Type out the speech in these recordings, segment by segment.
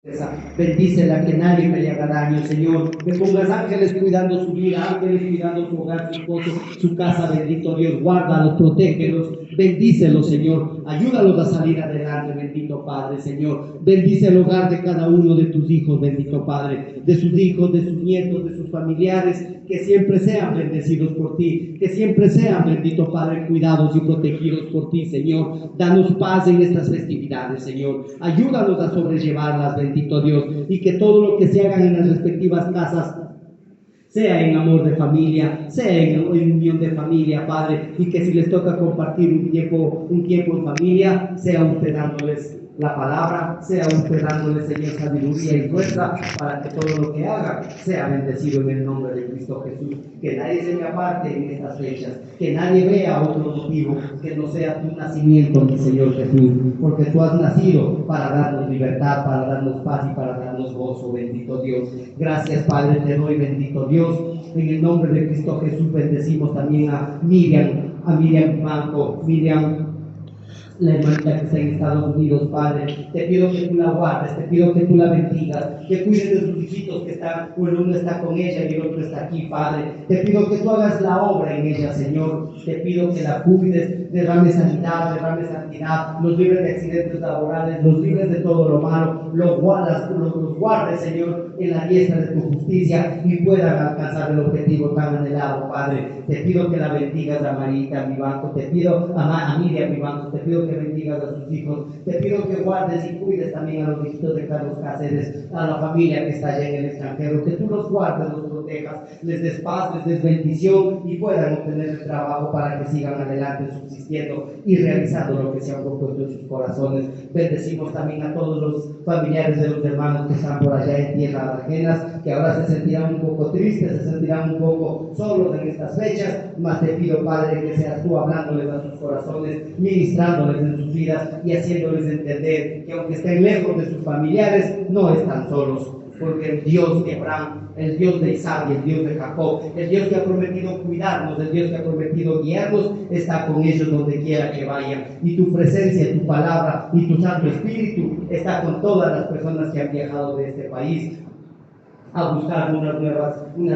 Bendícela, que nadie me le haga daño, Señor. Que pongas ángeles cuidando su vida, ángeles cuidando su hogar, su esposo, su casa, bendito Dios. Guárdalos, protégelos, bendícelos, Señor. Ayúdalos a salir adelante, bendito Padre, Señor. Bendice el hogar de cada uno de tus hijos, bendito Padre. De sus hijos, de sus nietos, de sus familiares. Que siempre sean bendecidos por ti. Que siempre sean, bendito Padre, cuidados y protegidos por ti, Señor. Danos paz en estas festividades, Señor. Ayúdanos a sobrellevarlas, bendito Dios, y que todo lo que se hagan en las respectivas casas sea en amor de familia, sea en unión de familia, Padre, y que si les toca compartir un tiempo en familia, sea usted dándoles la palabra, sea usted dándoles, Señor, sabiduría y fuerza para que todo lo que haga sea bendecido en el nombre de Cristo Jesús. Que nadie se me aparte en estas fechas, que nadie vea otro motivo que no sea tu nacimiento, mi Señor Jesús, porque tú has nacido para darnos libertad, para darnos paz y para darnos gozo, bendito Dios. Gracias, Padre, te doy, bendito Dios. En el nombre de Cristo Jesús bendecimos también a Miriam Banco, la hermanita que está en Estados Unidos, Padre. Te pido que tú la guardes, te pido que tú la bendigas, que cuides de sus hijitos que están, bueno, uno está con ella y el otro está aquí, Padre. Te pido que tú hagas la obra en ella, Señor. Te pido que la cuides, derrame sanidad, derrame santidad, los libres de accidentes laborales, los libres de todo lo malo, los guardes, Señor, en la diestra de tu justicia y puedan alcanzar el objetivo tan anhelado, Padre. Te pido que la bendigas a Marita, mi banco, te pido a Miriam, mi banco, te pido que bendigas a sus hijos, te pido que guardes y cuides también a los hijitos de Carlos Cáceres, a la familia que está allá en el extranjero, que tú los guardes, los protejas, les des paz, les des bendición y puedan obtener el trabajo para que sigan adelante subsistiendo y realizando lo que se han propuesto en sus corazones. Bendecimos también a todos los familiares de los hermanos que están por allá en tierras ajenas, que ahora se sentirán un poco tristes, se sentirán un poco solos en estas fechas, mas te pido, Padre, que seas tú hablándoles a sus corazones, ministrándoles en sus vidas y haciéndoles entender que aunque estén lejos de sus familiares, no están solos, porque el Dios de Abraham, el Dios de Isaac y el Dios de Jacob, el Dios que ha prometido cuidarnos, el Dios que ha prometido guiarnos, está con ellos donde quiera que vayan. Y tu presencia, tu palabra y tu Santo Espíritu está con todas las personas que han viajado de este país a buscar unas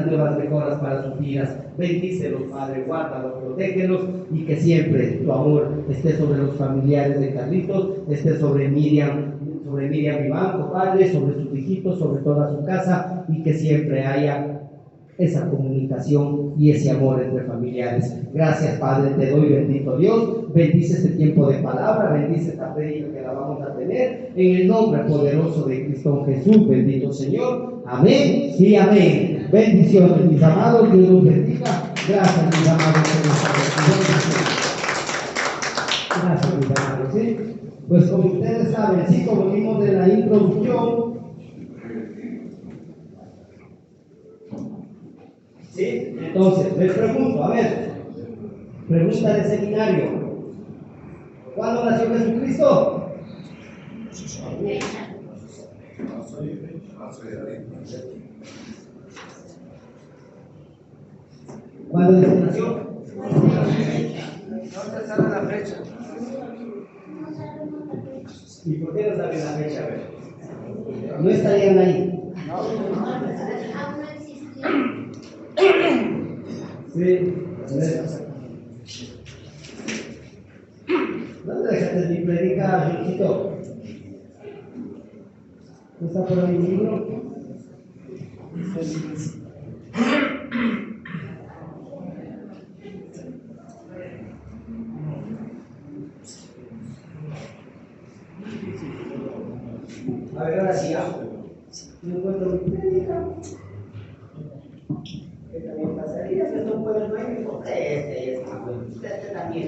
nuevas mejoras para sus vidas. Bendícelos, Padre, guárdalos, protégelos y que siempre tu amor esté sobre los familiares de Carlitos, esté sobre Miriam Vivanco, Padre, sobre sus hijitos, sobre toda su casa y que siempre haya esa comunicación y ese amor entre familiares. Gracias, Padre, te doy, bendito Dios. Bendice este tiempo de palabra, bendice esta prédica que la vamos a tener en el nombre poderoso de Cristo Jesús, bendito Señor. Amén y amén. Bendiciones, mis amados, Dios los bendiga. Gracias, mis amados, gracias, mis amados. ¿Sí? Pues como ustedes saben, sí, como vimos en la introducción, ¿sí? Entonces, les pregunto, a ver, pregunta de seminario: ¿cuándo nació Jesucristo? ¿Cuándo nació? ¿Dónde sale la fecha? ¿Y por qué no saben la fecha? A ver, no estarían ahí. Sí. ¿Dónde dejaste mi predica, Jorgito? ¿No está por ahí mi libro? A ver, ahora sí, ya. No encuentro mi predica. Que también pasaría, que no puedo no hay este es más bueno. Usted también.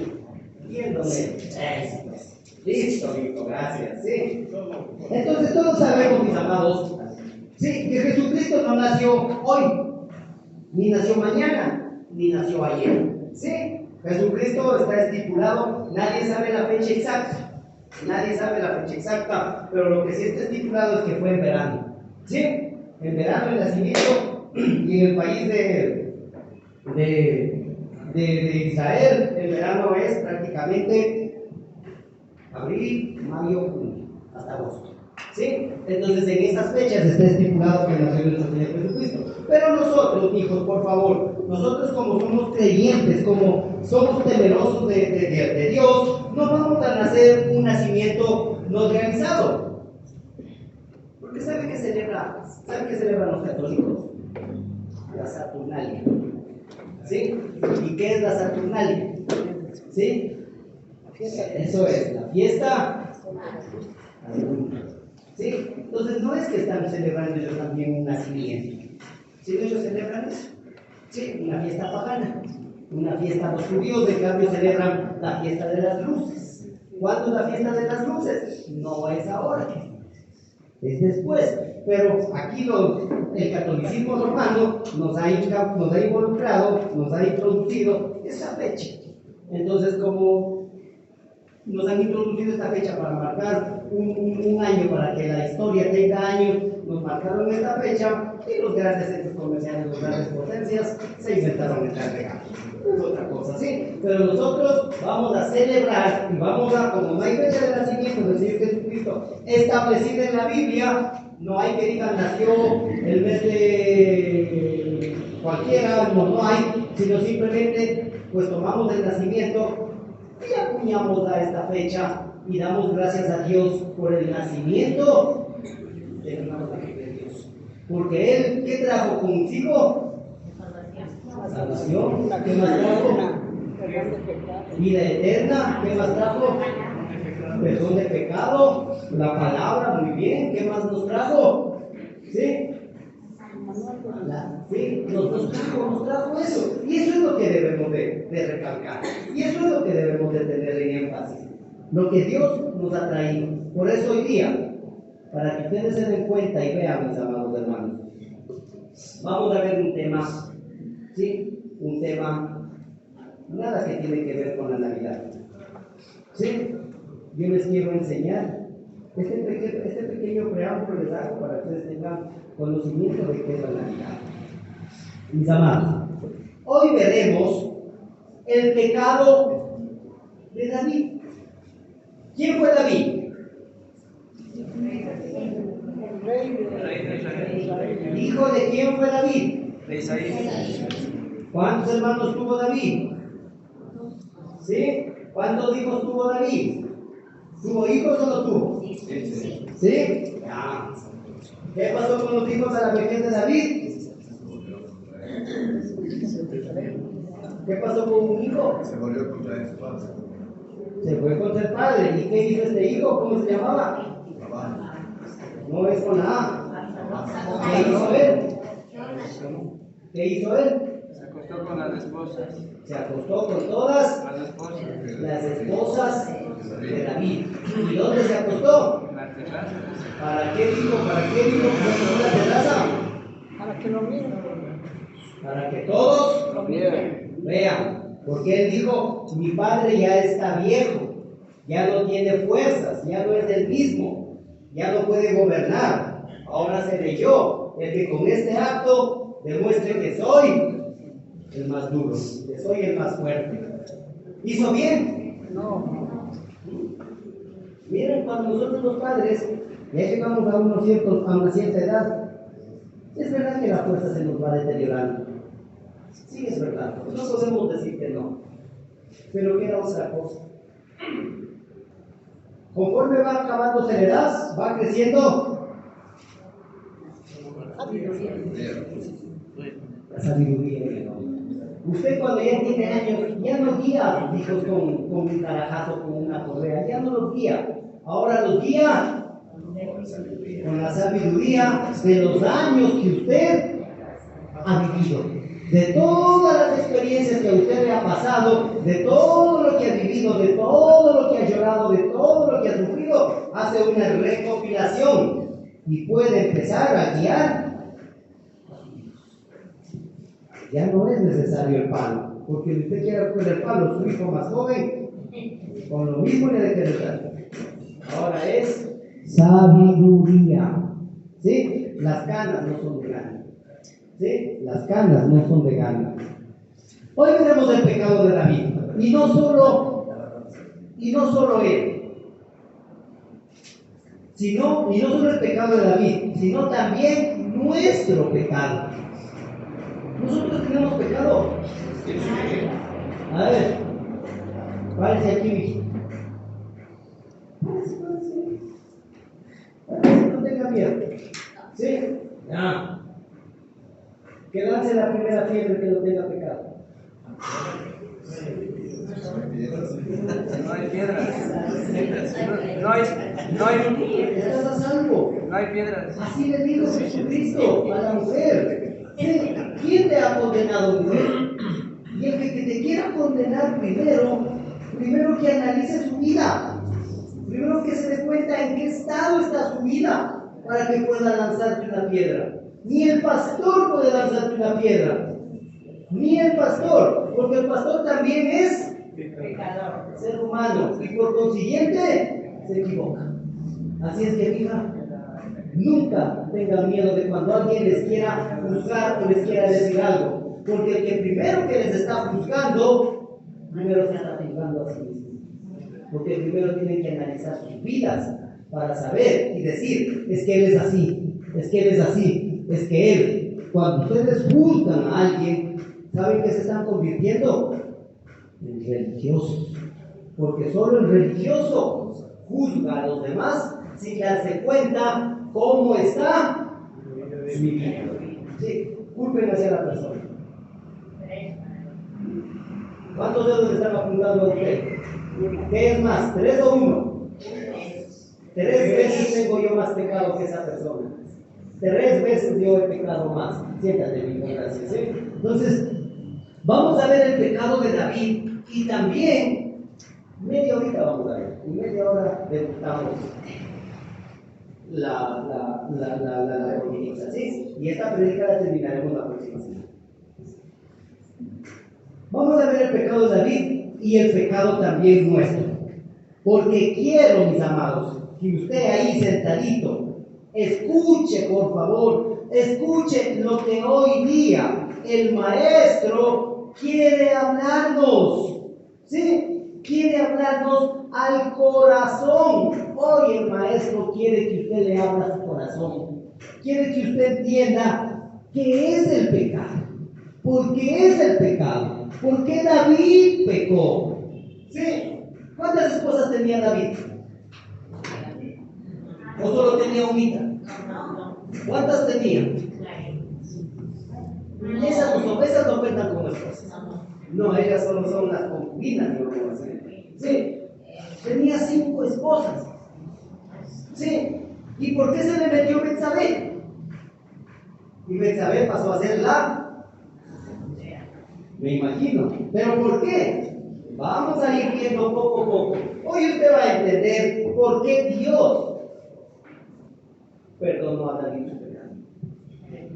Viéndome. Listo, hijo, gracias. Sí. Entonces todos sabemos, mis amados, sí, que Jesucristo no nació hoy, ni nació mañana, ni nació ayer. Sí, Jesucristo está estipulado, nadie sabe la fecha exacta. Nadie sabe la fecha exacta, pero lo que sí está estipulado es que fue en verano. ¿Sí? En verano el nacimiento y en el país de Israel, el verano es prácticamente abril, mayo, junio, hasta agosto. ¿Sí? Entonces en esas fechas está estipulado que nació nuestro Señor Jesucristo. Pero nosotros, hijos, por favor, nosotros como somos creyentes, como somos temerosos de Dios, no vamos a nacer un nacimiento no realizado. Porque ¿saben qué celebran los católicos? La Saturnalia. ¿Sí? ¿Y qué es la Saturnalia? ¿Sí? Eso es, la fiesta. ¿Sí? Entonces no es que están celebrando ellos también un nacimiento, sino ellos celebran eso. ¿Sí? Una fiesta pagana, una fiesta. Los judíos, de cambio, celebran la fiesta de las luces. ¿Cuándo es la fiesta de las luces? No es ahora, es después. Pero aquí el catolicismo romano nos ha involucrado, nos ha introducido esa fecha. Entonces, como nos han introducido esta fecha para marcar un año, para que la historia tenga años, nos marcaron esta fecha y los grandes centros comerciales, las grandes potencias se inventaron el regalo. Es otra cosa, ¿sí? Pero nosotros vamos a celebrar y vamos a, como no hay fecha de nacimiento del Señor Jesucristo establecida en la Biblia, no hay que digan nació el mes de cualquiera, no hay, sino simplemente pues tomamos el nacimiento y acuñamos a esta fecha y damos gracias a Dios por el nacimiento de Dios. Porque Él, ¿qué trajo consigo? Salvación. ¿Qué más trajo? Vida eterna. ¿Qué más trajo? Perdón de pecado. La palabra, muy bien. ¿Qué más nos trajo? ¿Sí? Sí, nos trajo eso. Y eso es lo que debemos de recalcar. Y eso es lo que debemos de tener en énfasis. Lo que Dios nos ha traído. Por eso hoy día, para que ustedes se den cuenta y vean, mis amados hermanos, vamos a ver un tema, ¿sí? Un tema, nada que tiene que ver con la Navidad. ¿Sí? Yo les quiero enseñar este pequeño preámbulo les hago para que ustedes tengan conocimiento de qué es la Navidad. Mis amados, hoy veremos el pecado de David. ¿Quién fue David? ¿Hijo de quién fue David? De Isaí. ¿Cuántos hermanos tuvo David? ¿Sí? ¿Cuántos hijos tuvo David? ¿Tuvo hijos o no tuvo? ¿Sí? Ya. ¿Qué pasó con los hijos a la vejez de David? ¿Qué pasó con un hijo? Se volvió contra su padre. Se fue contra el padre. ¿Y qué hizo este hijo? ¿Cómo se llamaba? No es con la A. ¿Qué hizo él? ¿Qué hizo él? Se acostó con las esposas. Se acostó con todas Las las esposas. esposas de David. ¿Y dónde se acostó? En la terraza. ¿Para qué dijo? ¿Para qué dijo que se acostó en la terraza? Para que lo miren. Para que todos Lo vieron. vean. Porque él dijo, mi padre ya está viejo, ya no tiene fuerzas, ya no es el mismo, ya no puede gobernar. Ahora seré yo el que con este acto demuestre que soy el más duro, que soy el más fuerte. ¿Hizo bien? No. Miren, cuando nosotros los padres ya llegamos a una cierta edad, es verdad que la fuerza se nos va deteriorando. Sí, es verdad, no podemos decir que no, pero queda otra cosa. Conforme va acabándose la edad, va creciendo la sabiduría. Usted cuando ya tiene años, ya no guía a sus hijos con un carajazo, con una correa, ya no los guía. Ahora los guía con la sabiduría de los años que usted ha vivido. De todas las experiencias que a usted le ha pasado, de todo lo que ha vivido, de todo lo que ha llorado, de todo lo que ha sufrido, hace una recopilación y puede empezar a guiar. Ya no es necesario el palo, porque si usted quiere coger el palo, su hijo más joven, con lo mismo le debe quedar. Ahora es sabiduría. ¿Sí? Las canas no son de gana. ¿Sí? Las canas no son de gana. Hoy veremos el pecado de David. Y no solo él. sino, y no solo el pecado de David, sino también nuestro pecado. Nosotros tenemos pecado. A ver, párese aquí, mijo. Párese, no tenga miedo. ¿Sí? Ya. Que lance la primera piedra que no tenga pecado. No hay piedras. Estás a salvo. No hay piedras. Así le dijo Jesucristo a la mujer. ¿Quién te ha condenado, mujer? Y el que te quiera condenar primero que analice su vida. Primero que se dé cuenta en qué estado está su vida para que pueda lanzarte una piedra. Ni el pastor puede lanzarte una piedra. Ni el pastor, porque el pastor también es Pecador. ser humano y por consiguiente se equivoca. Así es que, hija, nunca tengan miedo de cuando alguien les quiera juzgar o les quiera decir algo, porque el que primero que les está juzgando, primero se está juzgando a sí mismo, porque primero tienen que analizar sus vidas para saber y decir, es que él es así, es que él es así, es que él. Cuando ustedes juzgan a alguien, ¿saben que se están convirtiendo? En religiosos, porque solo el religioso juzga a los demás sin darse cuenta cómo está su vida. Sí, culpen hacia la persona. ¿Cuántos dedos le están apuntando a usted? ¿Qué es más? ¿3 o 1? 3 veces tengo yo más pecado que esa persona. 3 veces yo he pecado más. Siéntate, mi hijo, gracias. ¿Sí? Entonces, vamos a ver el pecado de David y también, media horita vamos a ver, en media hora degustamos la predica, ¿sí? Y esta predica la terminaremos la próxima semana. Vamos a ver el pecado de David y el pecado también nuestro. Porque quiero, mis amados, que usted ahí sentadito, escuche, por favor, escuche lo que hoy día el maestro quiere hablarnos. ¿Sí? Quiere hablarnos al corazón. Hoy el maestro quiere que usted le hable a su corazón. Quiere que usted entienda qué es el pecado. ¿Por qué es el pecado? ¿Por qué David pecó? ¿Sí? ¿Cuántas esposas tenía David? ¿O solo tenía unita? ¿Cuántas tenía? Esas no cuentan como esposas. No, ellas solo son las concubinas, no como así. Sí, tenía 5 esposas. Sí, ¿y por qué se le metió Betsabé? Y Betsabé pasó a ser me imagino. ¿Pero por qué? Vamos a ir viendo poco a poco. Hoy usted va a entender por qué Dios perdonó a David su pecado.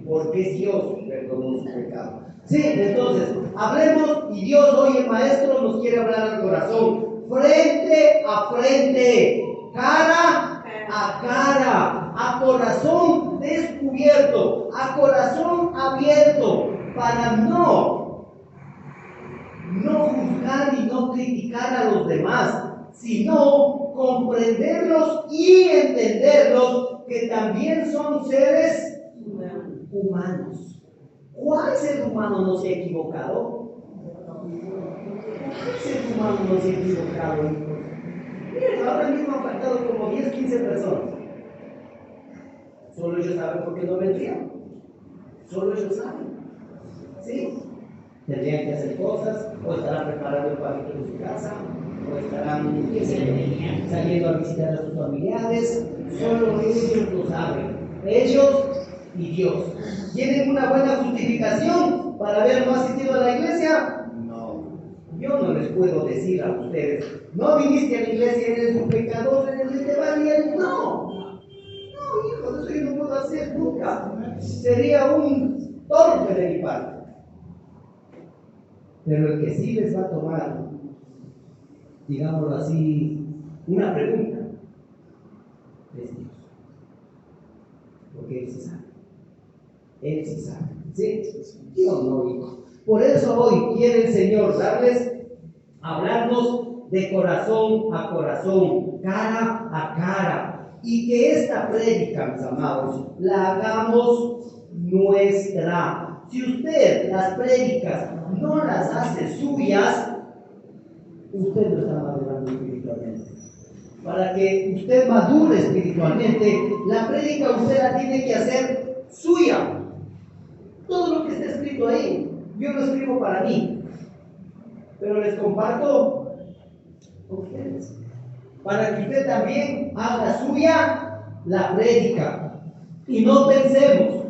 ¿Por qué Dios perdonó su pecado? Sí, entonces, hablemos y Dios hoy el maestro nos quiere hablar al corazón, frente a frente, cara a cara, a corazón descubierto, a corazón abierto, para no juzgar y no criticar a los demás, sino comprenderlos y entenderlos que también son seres humanos. ¿Cuál ser humano no se ha equivocado? ¿Cuál ser humano no se ha equivocado? Miren, ahora mismo han faltado como 10, 15 personas. Solo ellos saben por qué no vendrían. Solo ellos saben. ¿Sí? Tendrían que hacer cosas, o estarán preparando el palito de su casa, o estarán, qué sé yo, saliendo a visitar a sus familiares. Solo ellos lo saben. Ellos y Dios. ¿Tienen una buena justificación para haber no asistido a la iglesia? No. Yo no les puedo decir a ustedes, no viniste a la iglesia, eres un pecador, eres de Tebaliel. No. No, hijo, eso yo no puedo hacer nunca. Sería un torpe de mi parte. Pero el que sí les va a tomar, digámoslo así, una pregunta, es Dios. Porque Él sí sabe. Él sí sabe. ¿Sí? Dios no, hijo. Por eso hoy quiere el Señor hablarnos de corazón a corazón, cara a cara, y que esta prédica, mis amados, la hagamos nuestra. Si usted las prédicas no las hace suyas, usted no está madurando espiritualmente. Para que usted madure espiritualmente, la prédica usted la tiene que hacer suya. Todo lo que está escrito ahí, yo lo escribo para mí, pero les comparto con ustedes, para que usted también haga suya la prédica. Y no pensemos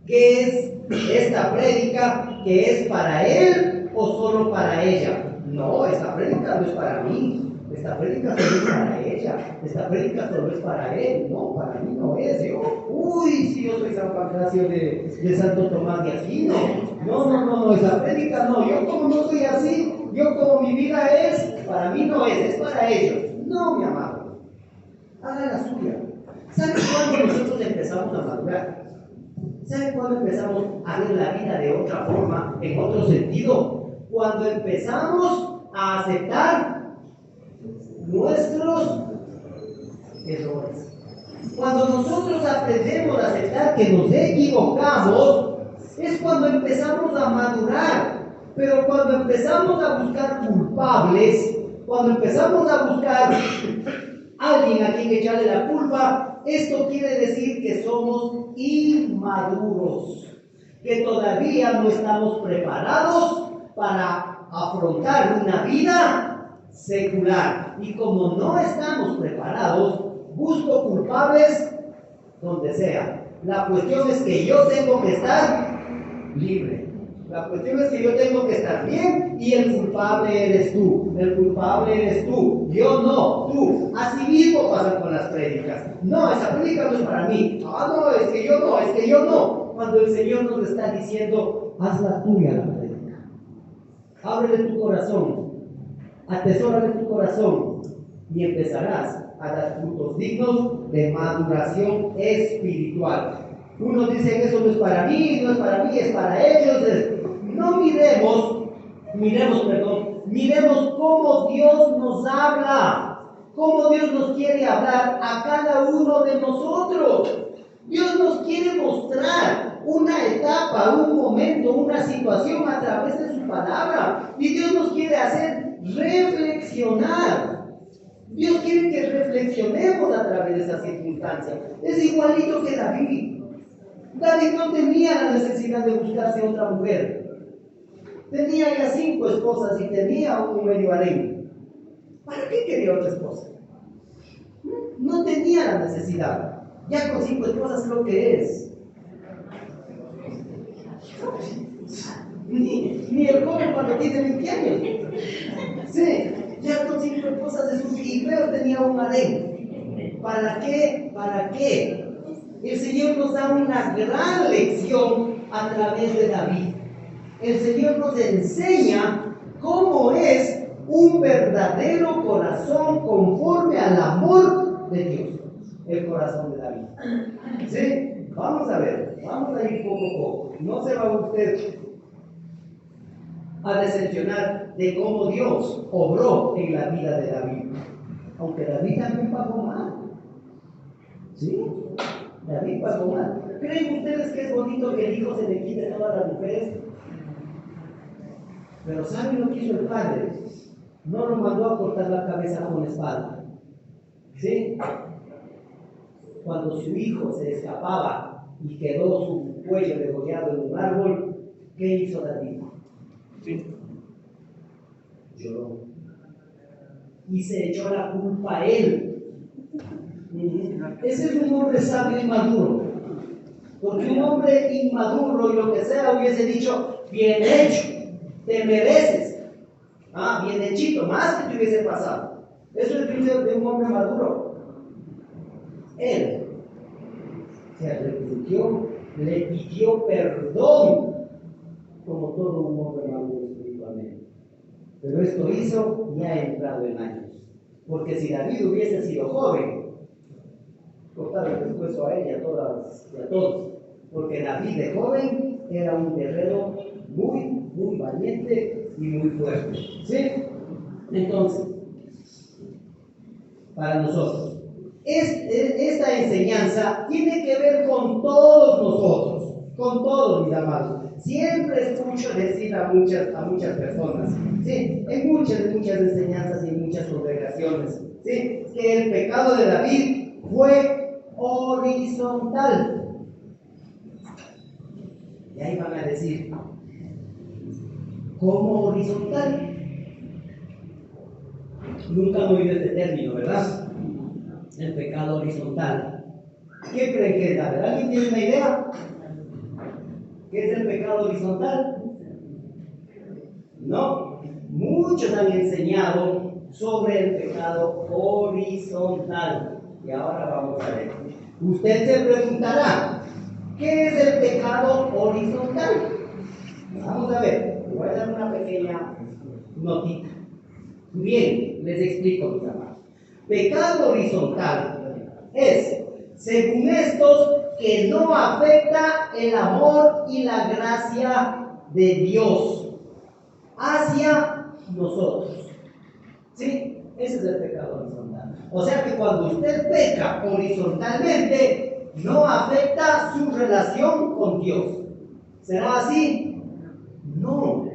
que es esta prédica que es para él o solo para ella. No, esta prédica no es para mí. Esta prédica solo es para ella. Esta prédica solo es para él. No, para mí no es. Si yo soy San Pancracio de Santo Tomás de Aquino. No, esa prédica no. Yo como no soy así, yo como mi vida es, para mí no es para ellos. No, mi amado. Haga la suya. ¿Sabe cuándo nosotros empezamos a madurar? ¿Sabe cuándo empezamos a ver la vida de otra forma, en otro sentido? Cuando empezamos a aceptar nuestros errores. Cuando nosotros aprendemos a aceptar que nos equivocamos, es cuando empezamos a madurar. Pero cuando empezamos a buscar culpables, cuando empezamos a buscar alguien a quien echarle la culpa, esto quiere decir que somos inmaduros, que todavía no estamos preparados para afrontar una vida secular. Y como no estamos preparados, busco culpables donde sea. La cuestión es que yo tengo que estar libre. La cuestión es que yo tengo que estar bien y el culpable eres tú. El culpable eres tú. Yo no, tú. Así mismo pasa con las prédicas. No, esa prédica no es para mí. No, es que yo no, es que yo no. Cuando el Señor nos está diciendo, haz la tuya la prédica. Ábrele tu corazón. Atesórale tu corazón. Y empezarás a dar frutos dignos de maduración espiritual. Unos dicen eso no es para mí, no es para mí, es para ellos. No miremos cómo Dios nos habla, cómo Dios nos quiere hablar a cada uno de nosotros. Dios nos quiere mostrar una etapa, un momento, una situación a través de su palabra. Y Dios nos quiere hacer reflexionar. Dios quiere que reflexionemos a través de esa circunstancia. Es igualito que David. David no tenía la necesidad de buscarse otra mujer. Tenía ya 5 esposas y tenía un medio harén. ¿Para qué quería otra esposa? No tenía la necesidad. Ya con 5 esposas es lo que es. Ni el joven cuando tiene 20 años. Sí, ya con 5 esposas es suficiente. Y pero tenía un harén. ¿Para qué? ¿Para qué? El Señor nos da una gran lección a través de David. El Señor nos enseña cómo es un verdadero corazón conforme al amor de Dios. El corazón de David. ¿Sí? Vamos a ver, vamos a ir poco a poco. No se va usted a decepcionar de cómo Dios obró en la vida de David. Aunque David también pagó mal. ¿Sí? David pagó mal. ¿Creen ustedes que es bonito que el hijo se le quite a todas las mujeres? Pero ¿saben lo que hizo el padre? No lo mandó a cortar la cabeza con espada. ¿Sí? Cuando su hijo se escapaba y quedó su cuello degollado en un árbol, ¿qué hizo David? Sí. Lloró. Y se echó la culpa a él. Ese es un hombre sabio y maduro. Porque un hombre inmaduro y lo que sea hubiese dicho, bien hecho, te mereces. Bien hechito, más que te hubiese pasado. Eso es de un hombre maduro. Él se arrepintió, le pidió perdón, como todo un hombre maduro espiritualmente. Pero esto hizo ya entrado en años. Porque si David hubiese sido joven, cortar el pescuezo a él y a todas y a todos. Porque David de joven era un guerrero muy valiente y muy fuerte. ¿Sí? Entonces, para nosotros, esta enseñanza tiene que ver con todos nosotros, con todos mis amados. Siempre escucho decir a muchas personas, ¿sí? En muchas enseñanzas y en muchas congregaciones, ¿sí? Que el pecado de David fue horizontal. Y ahí van a decir, ¿cómo horizontal? Nunca han oído este término, ¿verdad? El pecado horizontal. ¿Qué creen que es? ¿Alguien tiene una idea? ¿Qué es el pecado horizontal? No, muchos han enseñado sobre el pecado horizontal. Y ahora vamos a ver. Usted se preguntará, ¿qué es el pecado horizontal? Vamos a ver, voy a dar una pequeña notita. Bien, les explico, mis amados. Pecado horizontal es, según estos, que no afecta el amor y la gracia de Dios hacia nosotros. ¿Sí? Ese es el pecado horizontal. O sea que cuando usted peca horizontalmente, no afecta su relación con Dios. ¿Será así? No.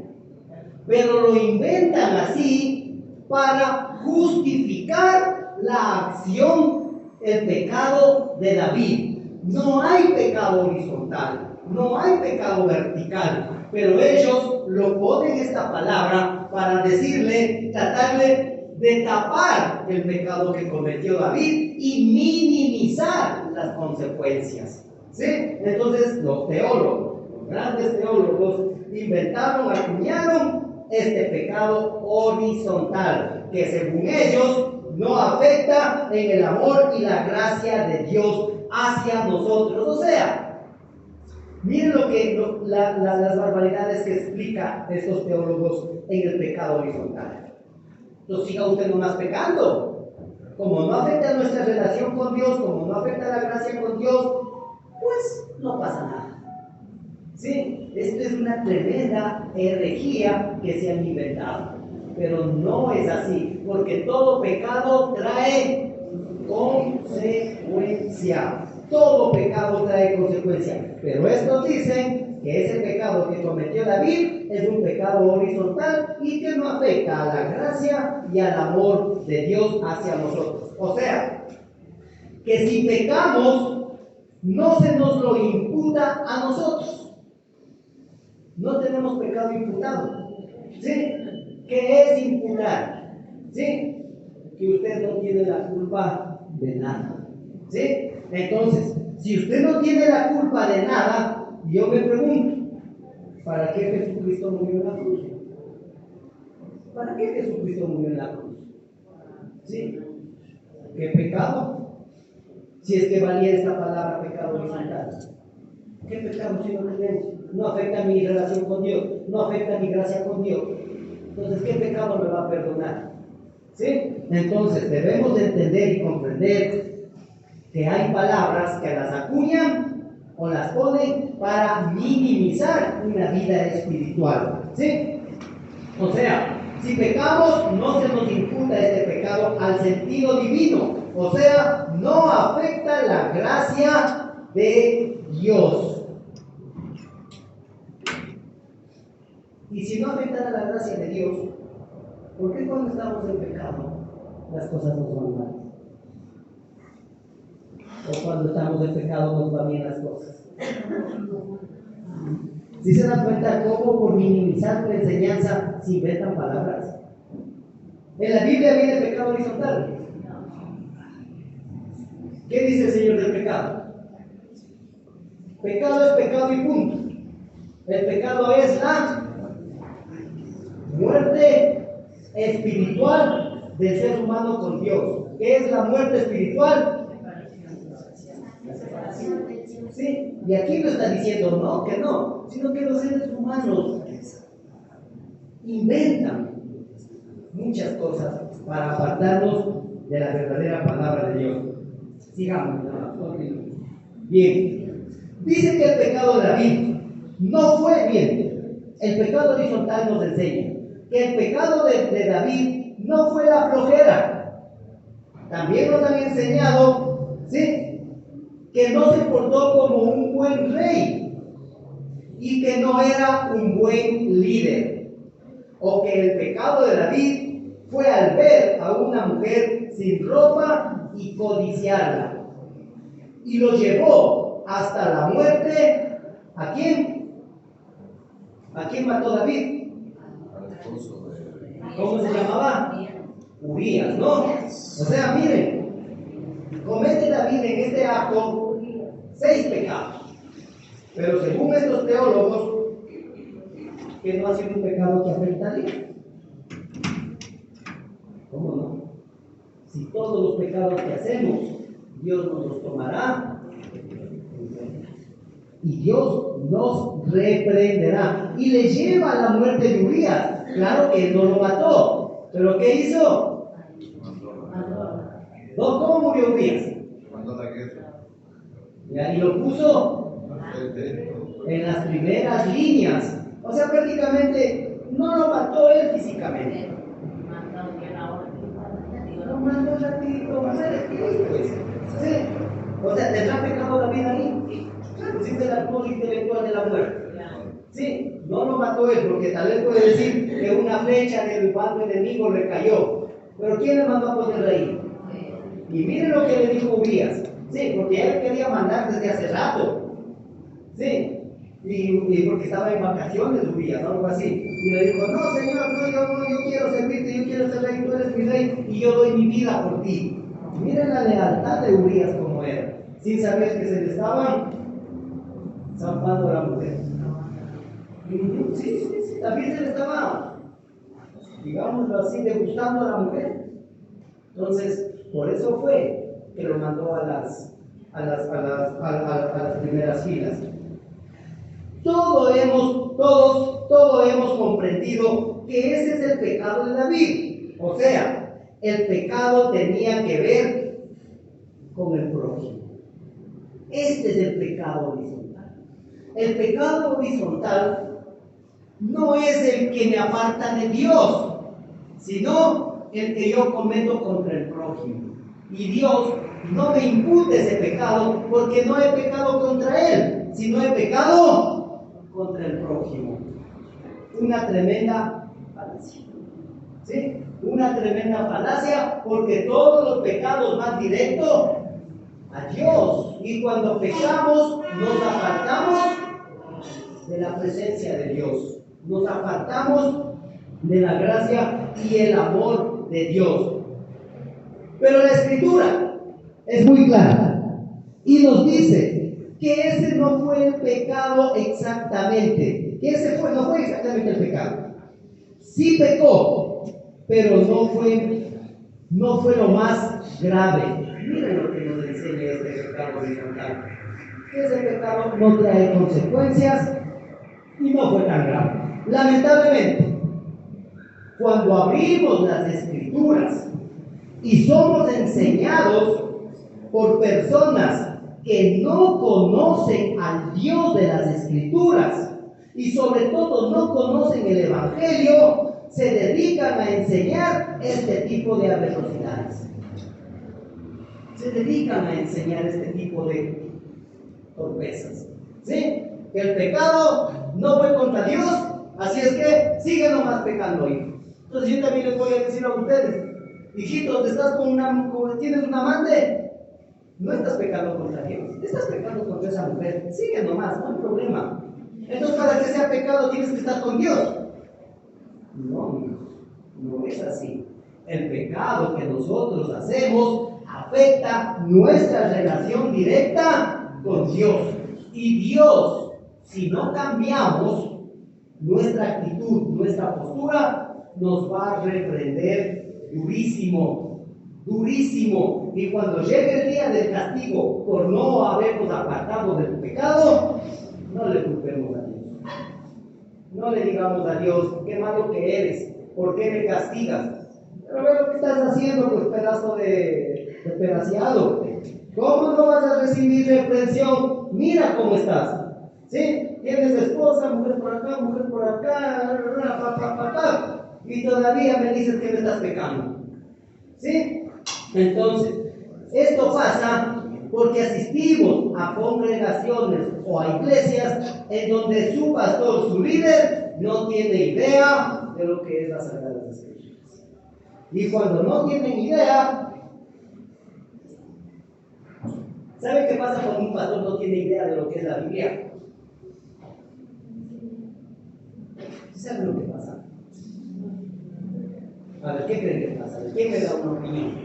Pero lo inventan así para justificar la acción, el pecado de David. No hay pecado horizontal, no hay pecado vertical, pero ellos lo ponen esta palabra para decirle, tratarle de tapar el pecado que cometió David y minimizar las consecuencias. ¿Sí? Entonces los teólogos, los grandes teólogos, inventaron, acuñaron este pecado horizontal, que según ellos no afecta en el amor y la gracia de Dios hacia nosotros. O sea, miren las barbaridades que explica estos teólogos en el pecado horizontal. Entonces siga usted nomás pecando. Como no afecta nuestra relación con Dios, como no afecta la gracia con Dios, pues no pasa nada. Sí, esto es una tremenda herejía que se han inventado, pero no es así, porque todo pecado trae consecuencia. Todo pecado trae consecuencia, pero estos dicen que ese pecado que cometió David es un pecado horizontal y que no afecta a la gracia y al amor de Dios hacia nosotros. O sea, que si pecamos, no se nos lo imputa a nosotros. No tenemos pecado imputado. ¿Sí? ¿Qué es imputar? ¿Sí? Que usted no tiene la culpa de nada. ¿Sí? Entonces, si usted no tiene la culpa de nada, yo me pregunto, ¿para qué Jesucristo murió en la cruz? ¿Para qué Jesucristo murió en la cruz? ¿Sí? ¿Qué pecado? Si es que valía esta palabra pecado horizontal. ¿Qué pecado si no tenemos? No afecta mi relación con Dios, no afecta mi gracia con Dios. Entonces, ¿qué pecado me va a perdonar? ¿Sí? Entonces, debemos de entender y comprender que hay palabras que las acuñan o las ponen para minimizar una vida espiritual. ¿Sí? O sea, si pecamos, no se nos imputa este pecado al sentido divino. O sea, no afecta la gracia de Dios. Y si no afecta la gracia de Dios, ¿por qué cuando estamos en pecado las cosas nos van mal? O cuando estamos en pecado nos van bien las cosas. ¿Sí se dan cuenta cómo por minimizar la enseñanza se inventan palabras? En la Biblia viene el pecado horizontal. ¿Qué dice el Señor del pecado? Pecado es pecado y punto. El pecado es la muerte espiritual del ser humano con Dios. ¿Qué es la muerte espiritual? La separación. Sí, y aquí no está diciendo no, que no, sino que los seres humanos inventan muchas cosas para apartarnos de la verdadera palabra de Dios. Sigamos, bien. Dice que el pecado de David no fue bien. El pecado horizontal nos enseña que el pecado de David no fue la flojera. También nos han enseñado ¿sí? Que no se portó como un buen rey y que no era un buen líder. O que el pecado de David fue al ver a una mujer sin ropa y codiciarla. Y lo llevó hasta la muerte. ¿A quién? ¿A quién mató David? ¿Cómo se llamaba? Urías, ¿no? O sea, miren, comete David en este acto 6 pecados. Pero según estos teólogos, que no ha sido un pecado que afectaría. ¿Cómo no? Si todos los pecados que hacemos, Dios nos los tomará y Dios nos reprenderá y le lleva a la muerte de Urías. Claro que él no lo mató, pero ¿qué hizo? ¿No? ¿Cómo murió Urías? Y lo puso en las primeras líneas. O sea, prácticamente no lo mató él físicamente. Lo mandó rapidito, pues. Sí. O sea, ¿tendrá pecado David ahí? Claro, existe la causa intelectual de la muerte. Sí, no lo mató él, porque tal vez puede decir que una flecha del bando enemigo le cayó. Pero ¿quién le mandó a poner ahí? Y miren lo que le dijo Urías. Sí, porque él quería mandar desde hace rato. Sí, y porque estaba en vacaciones Urías, algo así. Y le dijo, no, Señor, yo quiero servirte, yo quiero ser rey, tú eres mi rey, y yo doy mi vida por ti. Miren la lealtad de Urías como era, sin saber que se le estaba zampando a la mujer. Sí, también se le estaba, digámoslo así, degustando a la mujer. Entonces, por eso fue que lo mandó a las primeras filas. Todos hemos comprendido que ese es el pecado de David. O sea, el pecado tenía que ver con el prójimo. Este es el pecado horizontal. El pecado horizontal no es el que me aparta de Dios, sino el que yo cometo contra el prójimo. Y Dios no me impute ese pecado porque no he pecado contra Él, sino he pecado contra el prójimo. Una tremenda falacia. ¿Sí? Una tremenda falacia porque todos los pecados van directo a Dios. Y cuando pecamos, nos apartamos de la presencia de Dios. Nos apartamos de la gracia y el amor de Dios. Pero la Escritura es muy clara y nos dice que ese no fue el pecado exactamente. Que ese no fue exactamente el pecado. Sí pecó, pero no fue lo más grave. Miren lo que nos enseña este pecado horizontal. Que ese pecado no trae consecuencias y no fue tan grave. Lamentablemente, cuando abrimos las Escrituras y somos enseñados por personas que no conocen al Dios de las Escrituras y sobre todo no conocen el Evangelio, se dedican a enseñar este tipo de atrocidades. Se dedican a enseñar este tipo de torpezas. ¿Sí? Que el pecado no fue contra Dios, así es que sigue nomás pecando hoy. Entonces yo también les voy a decir a ustedes, hijitos, tienes un amante, no estás pecando contra Dios, estás pecando contra esa mujer, sigue nomás, no hay problema. Entonces para que sea pecado tienes que estar con Dios. No es así. El pecado que nosotros hacemos afecta nuestra relación directa con Dios. Y Dios, si no cambiamos nuestra actitud, nuestra postura, nos va a reprender durísimo, durísimo. Y cuando llegue el día del castigo por no habernos apartado del pecado, no le culpemos a Dios. No le digamos a Dios, qué malo que eres, ¿por qué me castigas? Pero ve lo que estás haciendo, pues pedazo de pedaciado. ¿Cómo no vas a recibir reprensión? Mira cómo estás. ¿Sí? Tienes esposa, mujer por acá, y todavía me dices que me estás pecando. ¿Sí? Entonces, esto pasa porque asistimos a congregaciones o a iglesias en donde su pastor, su líder, no tiene idea de lo que es la Sagrada Escritura. Y cuando no tienen idea, ¿sabe qué pasa cuando un pastor no tiene idea de lo que es la Biblia? ¿Sabe lo que pasa? A ver, ¿qué creen que pasa? ¿Quién me da una opinión?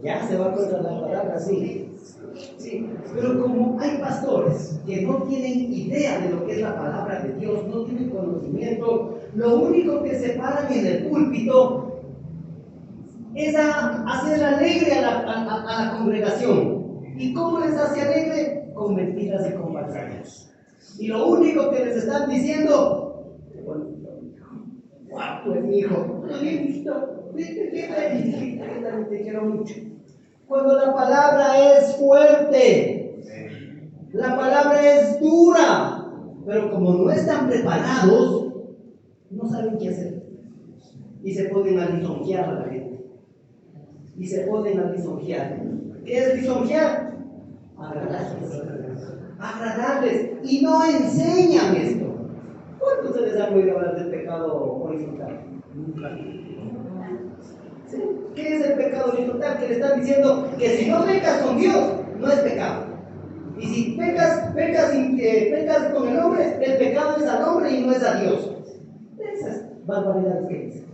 Ya se va contra la palabra, sí. Sí, pero como hay pastores que no tienen idea de lo que es la palabra de Dios, no tienen conocimiento, lo único que se paran en el púlpito es a hacer alegre a la congregación. ¿Y cómo les hace alegre? Con mentiras y con falsedades. Y lo único que les están diciendo, qué bonito, guapo es mi hijo, te quiero mucho. Cuando la palabra es fuerte, la palabra es dura, pero como no están preparados, no saben qué hacer. Y se ponen a lisonjear a la gente. Y se ponen a lisonjear. ¿Qué es lisonjear? Agradarles. Y no enseñan esto. ¿Cuántos de ustedes han oído hablar del pecado horizontal? Nunca. ¿Sí? ¿Qué es el pecado horizontal? Que le están diciendo que si no pecas con Dios, no es pecado. Y si pecas con el hombre, el pecado es al hombre y no es a Dios. Esas barbaridades que dicen.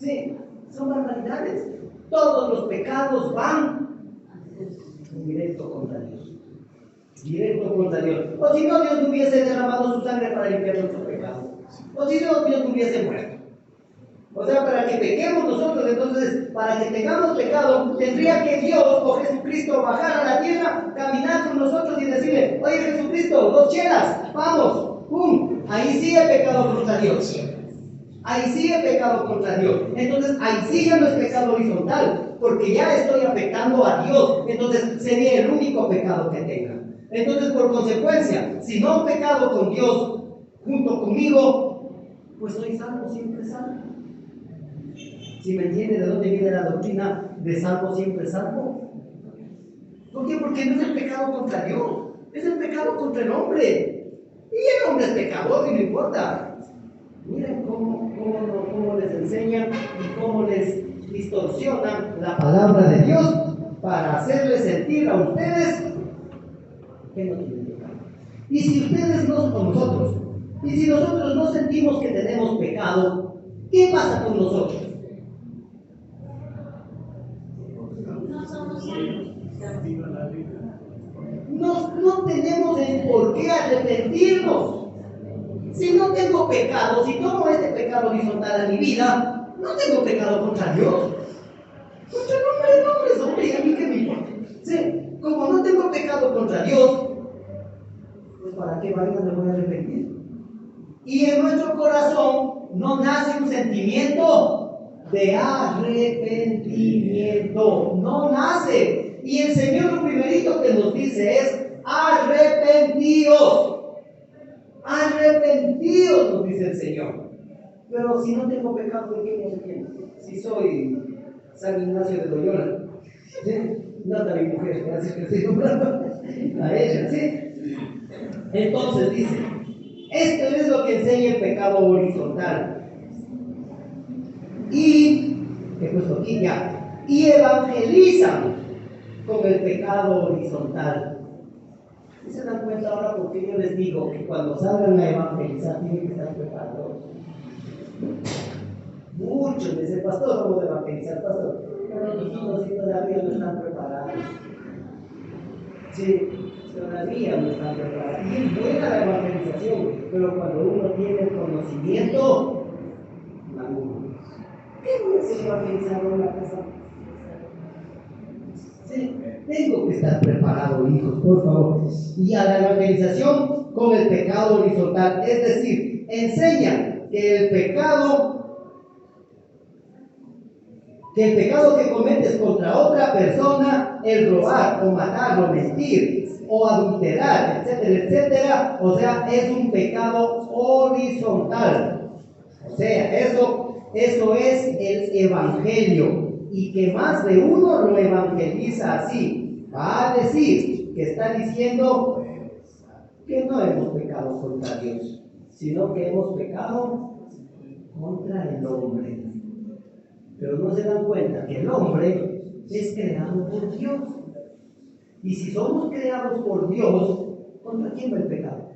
Sí, son barbaridades. Todos los pecados van directo contra Dios. Directo contra Dios. O si no, Dios no hubiese derramado su sangre para limpiar nuestros pecados. O si no, Dios no hubiese muerto. O sea, para que pequemos nosotros, entonces, para que tengamos pecado, tendría que Dios o Jesucristo bajar a la tierra, caminar con nosotros y decirle: oye Jesucristo, 2 chelas, vamos, ¡pum! Ahí sí he pecado contra Dios. Ahí sí he pecado contra Dios. Entonces, ahí sí ya no es pecado horizontal, porque ya estoy afectando a Dios. Entonces, sería el único pecado que tenga. Entonces, por consecuencia, si no he pecado con Dios junto conmigo, pues soy salvo, siempre salvo. Si me entiende de dónde viene la doctrina de salvo, siempre salvo. ¿Por qué? Porque no es el pecado contra Dios, es el pecado contra el hombre. Y el hombre es pecador y no importa. Miren cómo les enseñan y cómo les distorsionan la palabra de Dios para hacerles sentir a ustedes que no tienen pecado. Y si ustedes no son nosotros, y si nosotros no sentimos que tenemos pecado, ¿qué pasa con nosotros? No tenemos el por qué arrepentirnos. Si no tengo pecado, si tomo este pecado horizontal a mi vida, no tengo pecado contra Dios. Contra el hombre, a mí que me importa. Sí, como no tengo pecado contra Dios, pues ¿para qué vaina me voy a arrepentir? Y en nuestro corazón no nace un sentimiento de arrepentimiento. No nace. Y el Señor lo primerito que nos dice es: arrepentíos. Arrepentidos, nos dice el Señor. Pero si no tengo pecado, ¿de qué me arrepiento? Si soy San Ignacio de Loyola, ¿sí? No a mi mujer, gracias que estoy nombrando a ella, ¿sí? Entonces dice: esto es lo que enseña el pecado horizontal. Y, que he puesto aquí ya, y evangelizan con el pecado horizontal. ¿Y se dan cuenta ahora por qué yo les digo que cuando salgan a evangelizar tienen que estar preparados? Muchos dicen: pastor, vamos a evangelizar, pastor. Pero los hijos todavía no están preparados. Sí, todavía no están preparados. Y es buena la evangelización, pero cuando uno tiene el conocimiento, ¿qué voy a hacer evangelizando en la casa? Sí, tengo que estar preparado, hijos, por favor. Y a la evangelización con el pecado horizontal, es decir, enseñan que el pecado que cometes contra otra persona, el robar o matar o mentir o adulterar, etcétera, etcétera, o sea, es un pecado horizontal. O sea, eso Eso es el evangelio. Y que más de uno lo evangeliza así. Va a decir que está diciendo que no hemos pecado contra Dios, sino que hemos pecado contra el hombre. Pero no se dan cuenta que el hombre es creado por Dios. Y si somos creados por Dios, ¿contra quién va el pecado?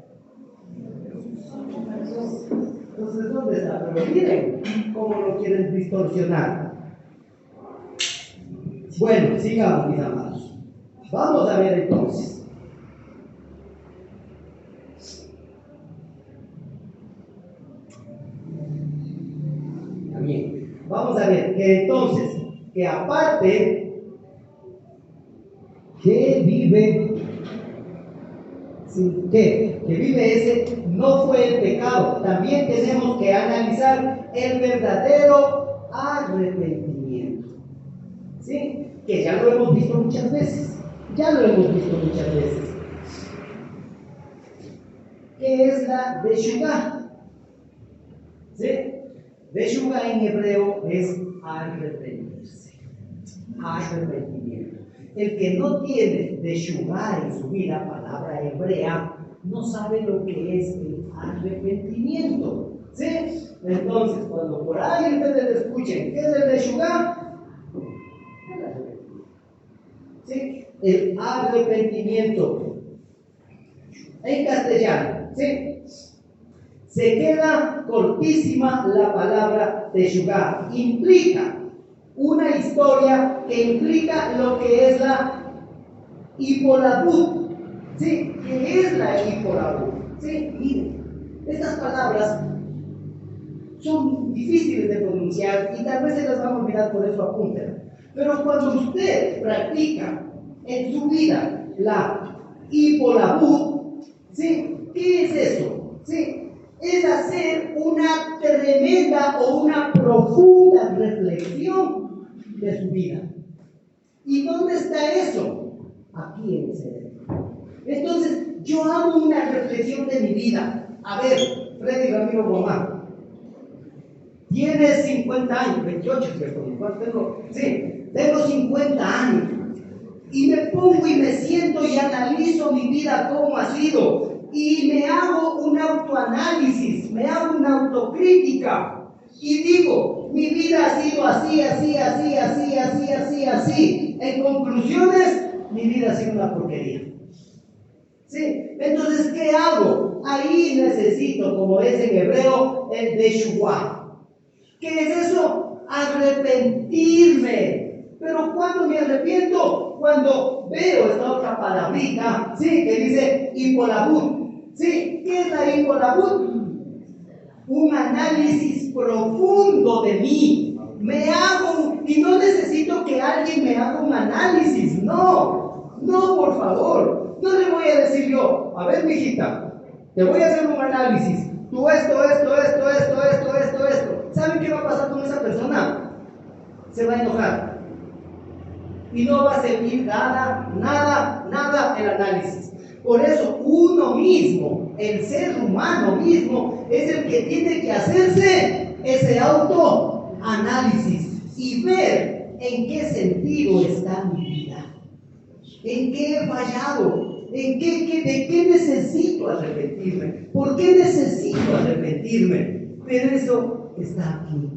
Entonces, ¿dónde está? Pero miren cómo lo quieren distorsionar. Bueno, sigamos, mis amados. Vamos a ver entonces. También. Vamos a ver que entonces, que aparte que vive, que vive ese, no fue el pecado. También tenemos que analizar el verdadero arrepentimiento. ¿Sí? Que ya lo hemos visto muchas veces. ¿Qué es la Teshuvá? ¿Sí? Teshuvá en hebreo es arrepentirse. Arrepentimiento. El que no tiene Teshuvá en su vida, palabra hebrea, no sabe lo que es el arrepentimiento. ¿Sí? Entonces, cuando por ahí ustedes escuchen, ¿qué es el Teshuvá? ¿Sí? El arrepentimiento. En castellano, ¿sí? Se queda cortísima la palabra Teshuvá. Implica una historia que implica lo que es la hipolabut. ¿Sí? ¿Qué es la hipolabut? ¿Sí? Miren, estas palabras son difíciles de pronunciar y tal vez se las van a olvidar, por eso apúntenla. Pero cuando usted practica en su vida la hipolabut, ¿sí? ¿Qué es eso? ¿Sí? Es hacer una tremenda o una profunda reflexión de su vida. ¿Y dónde está eso? Aquí en el cerebro. Entonces, yo hago una reflexión de mi vida. A ver, Freddy Ramiro Román. Tienes 50 años, 28, ¿cierto? Tengo 50 años. Y me pongo y me siento y analizo mi vida, cómo ha sido. Y me hago un autoanálisis, me hago una autocrítica. Y digo, mi vida ha sido así. En conclusiones, mi vida ha sido una porquería. ¿Sí? Entonces, ¿qué hago? Ahí necesito, como es en hebreo, el Teshuvá. ¿Qué es eso? Arrepentirme. Pero ¿cuándo me arrepiento? Cuando veo esta otra palabrita, ¿sí? Que dice hipolabut. ¿Sí? ¿Qué es la hipolabut? Un análisis profundo de mí. Y no necesito que alguien me haga un análisis. No, por favor. No le voy a decir yo, a ver, mijita, te voy a hacer un análisis. Tú esto. ¿Saben qué va a pasar con esa persona? Se va a enojar. Y no va a servir nada el análisis. Por eso uno mismo, el ser humano mismo, es el que tiene que hacerse ese autoanálisis y ver en qué sentido está mi vida, en qué he fallado, de qué necesito arrepentirme, por qué necesito arrepentirme. Pero eso está aquí.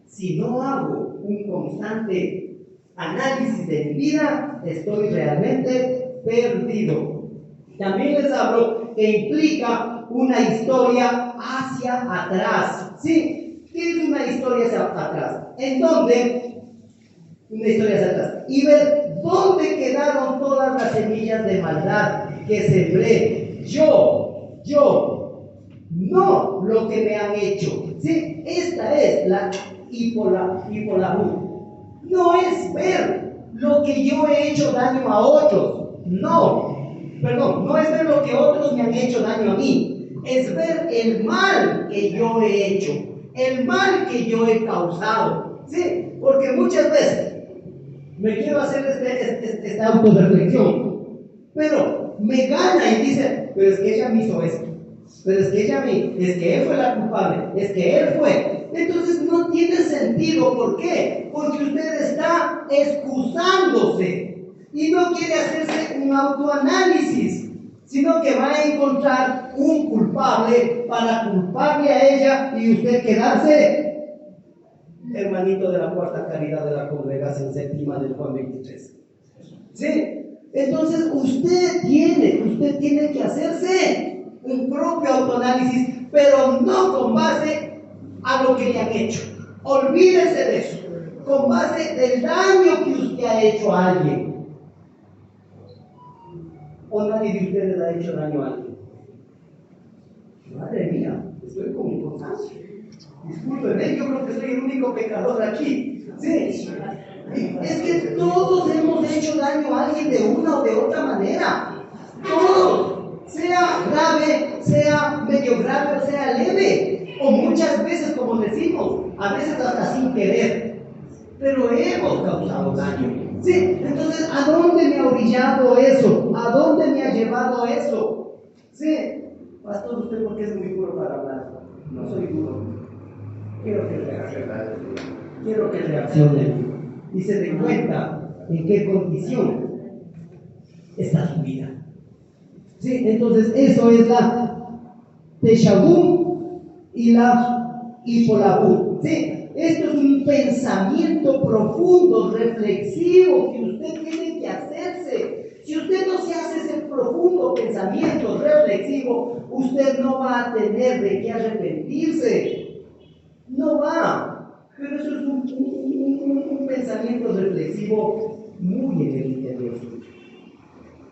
Si no hago un constante análisis de mi vida, estoy realmente perdido. También les hablo que implica una historia hacia atrás. ¿Sí? ¿Qué es una historia hacia atrás? ¿En dónde? Una historia hacia atrás. Y ver dónde quedaron todas las semillas de maldad que sembré. Yo, no lo que me han hecho. ¿Sí? Esta es la hipolabut. No es ver lo que yo he hecho daño a otros. No es ver lo que otros me han hecho daño a mí. Es ver el mal que yo he hecho, el mal que yo he causado. ¿Sí? Porque muchas veces me quiero hacer esta autorreflexión, pero me gana y dice, pero es que ella me hizo esto. Pero es que ella a mí, es que él fue la culpable, es que él fue. Entonces no tiene sentido. ¿Por qué? Porque usted está excusándose y no quiere hacerse un autoanálisis, sino que va a encontrar un culpable para culparle a ella y usted quedarse hermanito de la cuarta caridad de la congregación séptima del Juan 23. ¿Sí? Entonces usted tiene que hacerse un propio autoanálisis, pero no con base a lo que le han hecho. Olvídese de eso, con base del daño que usted ha hecho a alguien. ¿O nadie de ustedes ha hecho daño a alguien? Madre mía, estoy con mi constancia. Discúlpenme, yo creo que soy el único pecador aquí. Sí. Es que todos hemos hecho daño a alguien de una o de otra manera. Todos. Sea grave, sea medio grave o sea leve. O muchas veces, como decimos, a veces hasta sin querer. Pero hemos causado daño. Sí, entonces, ¿a dónde me ha orillado eso? ¿A dónde me ha llevado eso? Sí, pastor, usted porque es muy duro para hablar. No soy duro. Quiero que reaccione. Quiero que reaccione y se den cuenta en qué condición está su vida. Sí, entonces eso es la Teshabú y la Hipolabú. Sí. Esto es un pensamiento profundo, reflexivo, que usted tiene que hacerse. Si usted no se hace ese profundo pensamiento reflexivo, usted no va a tener de qué arrepentirse. No va. Pero eso es un pensamiento reflexivo muy en el interior suyo.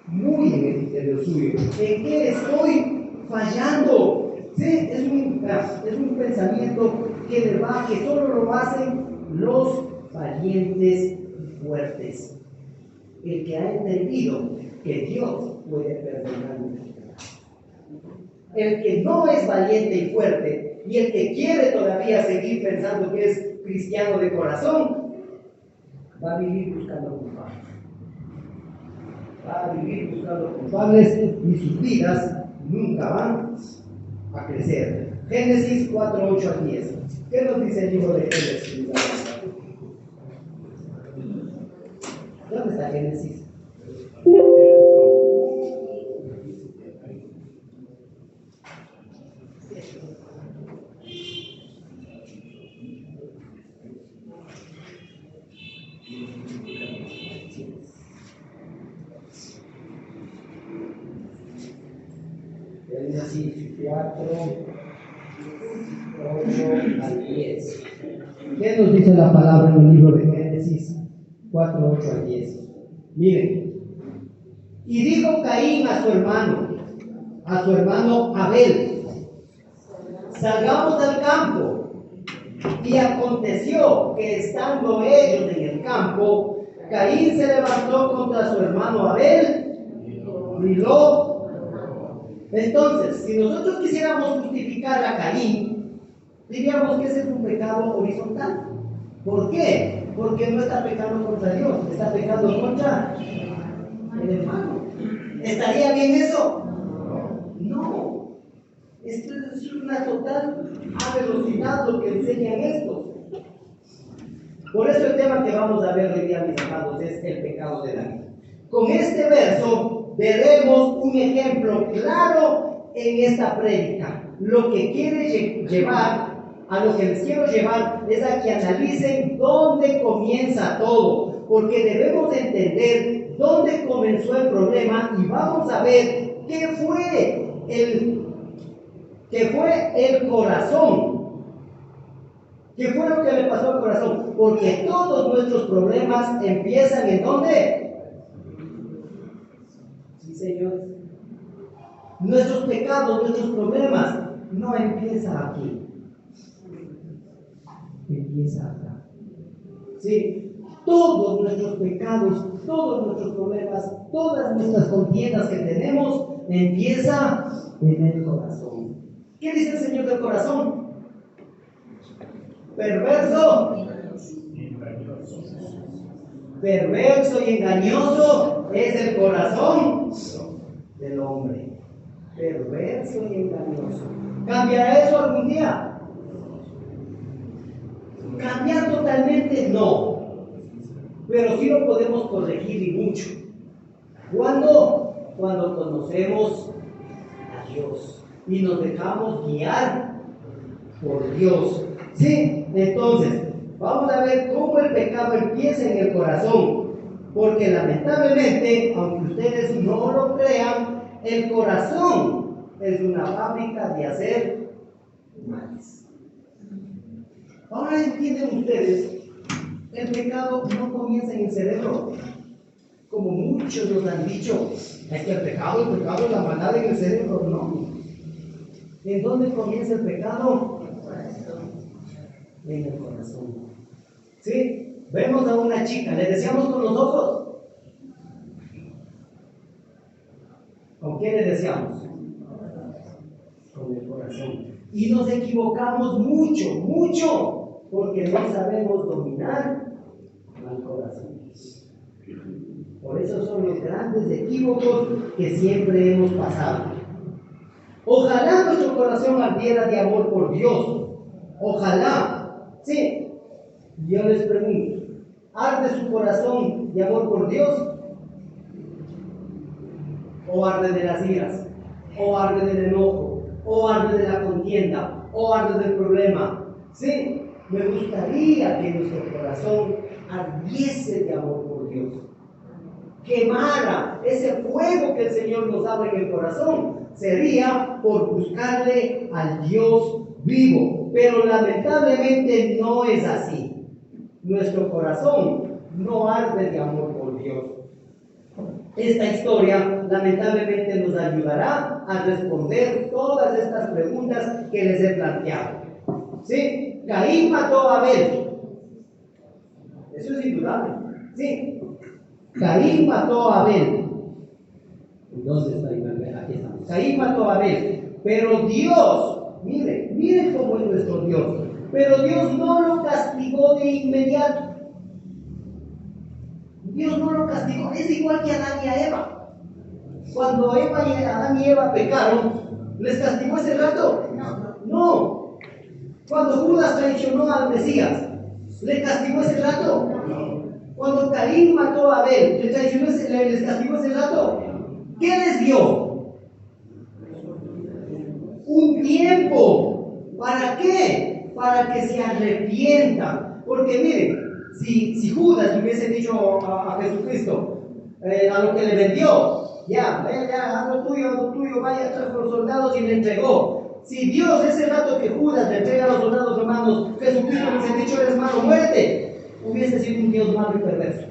Muy en el interior suyo. ¿En qué estoy fallando? Sí, es un pensamiento que solo lo hacen los valientes y fuertes. El que ha entendido que Dios puede perdonar nuestros pecados. El que no es valiente y fuerte y el que quiere todavía seguir pensando que es cristiano de corazón, va a vivir buscando culpables. Va a vivir buscando culpables y sus vidas nunca van a crecer. Génesis 4, 8 al 10. ¿Qué nos dice el libro de Génesis? ¿Dónde está Génesis? Génesis 4, 8 al 10. ¿Qué nos dice la palabra en el libro de Génesis 4, 8 al 10? Miren. Y dijo Caín a su hermano Abel: salgamos al campo. Y aconteció que estando ellos en el campo, Caín se levantó contra su hermano Abel y lo... Entonces, si nosotros quisiéramos justificar a Caín, diríamos que ese es un pecado horizontal. ¿Por qué? Porque no está pecando contra Dios, está pecando contra el hermano. ¿Estaría bien eso? No. Esto es una total velocidad lo que enseñan estos. Por eso el tema que vamos a ver hoy día, mis amados, es el pecado de David. Con este verso veremos un ejemplo claro en esta prédica. Lo que quiere llevar, a lo que les quiero llevar, es a que analicen dónde comienza todo, porque debemos entender dónde comenzó el problema y vamos a ver qué fue el corazón. ¿Qué fue lo que le pasó al corazón? Porque todos nuestros problemas empiezan ¿en dónde? Sí, señores. Nuestros pecados, nuestros problemas, no empiezan aquí. Empieza acá. Sí, todos nuestros pecados, todos nuestros problemas, todas nuestras contiendas que tenemos, empieza en el corazón. ¿Qué dice el Señor del corazón? Perverso y engañoso es el corazón del hombre. perverso y engañoso. ¿Cambiará eso algún día? Cambiar totalmente no, pero sí lo podemos corregir y mucho. ¿Cuándo? Cuando conocemos a Dios y nos dejamos guiar por Dios. ¿Sí? Entonces, vamos a ver cómo el pecado empieza en el corazón. Porque lamentablemente, aunque ustedes no lo crean, el corazón es una fábrica de hacer males. Ahora entienden ustedes, el pecado no comienza en el cerebro, como muchos nos han dicho. Es que el pecado es la maldad en el cerebro. No. ¿En dónde comienza el pecado? En el corazón. ¿Sí? Vemos a una chica, ¿le deseamos con los ojos? ¿Con qué le deseamos? Con el corazón. Y nos equivocamos mucho, mucho, porque no sabemos dominar al corazón. Por eso son los grandes equívocos que siempre hemos pasado. Ojalá nuestro corazón ardiera de amor por Dios. Ojalá. Sí. Yo les pregunto, ¿arde su corazón de amor por Dios? ¿O arde de las iras? ¿O arde del enojo? ¿O arde de la contienda? ¿O arde del problema? Sí, me gustaría que nuestro corazón ardiese de amor por Dios. Quemara ese fuego que el Señor nos abre en el corazón. Sería por buscarle al Dios vivo. Pero lamentablemente no es así. Nuestro corazón no arde de amor por Dios. Esta historia lamentablemente nos ayudará a responder todas estas preguntas que les he planteado. ¿Sí? Caín mató a Abel. Eso es indudable. ¿Sí? Caín mató a Abel. ¿Dónde está Abel? Aquí estamos. Caín mató a Abel. Pero Dios, miren cómo es nuestro Dios. Pero Dios no lo castigó de inmediato. Dios no lo castigó. Es igual que Adán y a Eva. Cuando Adán y Eva pecaron, ¿les castigó ese rato? No. Cuando Judas traicionó al Mesías, ¿le castigó ese rato? Cuando Caín mató a Abel, ¿les castigó ese rato? ¿Qué les dio? Un tiempo. ¿Para qué? Para que se arrepientan. Porque miren, si Judas le hubiese dicho a Jesucristo, a lo que le vendió, ya, haz lo tuyo, vaya tras los soldados y le entregó. Si Dios, ese rato que Judas le entrega a los soldados romanos, Jesucristo le hubiese dicho, eres malo, muerte, hubiese sido un Dios malo y perverso.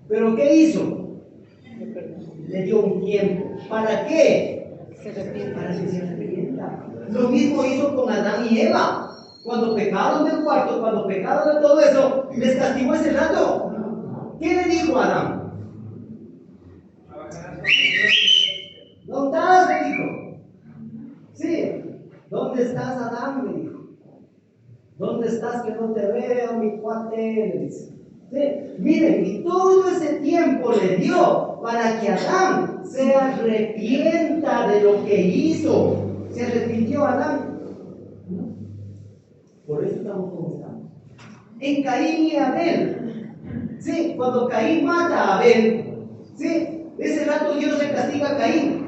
Pero ¿qué hizo? Le dio un tiempo. ¿Para qué? Para que se arrepienta. Lo mismo hizo con Adán y Eva. Cuando pecaron del cuarto, cuando pecaron de todo eso, ¿les castigó ese rato? ¿Qué le dijo a Adán? ¿Dónde estás? Le dijo. Sí. ¿Dónde estás, Adán? Le dijo. ¿Dónde estás que no te veo, mi cuate? Le dice. Sí. Miren, y todo ese tiempo le dio para que Adán se arrepienta de lo que hizo. ¿Se arrepintió Adán? Por eso estamos como estamos. En Caín y Abel. Sí, cuando Caín mata a Abel, sí, ese rato Dios le castiga a Caín.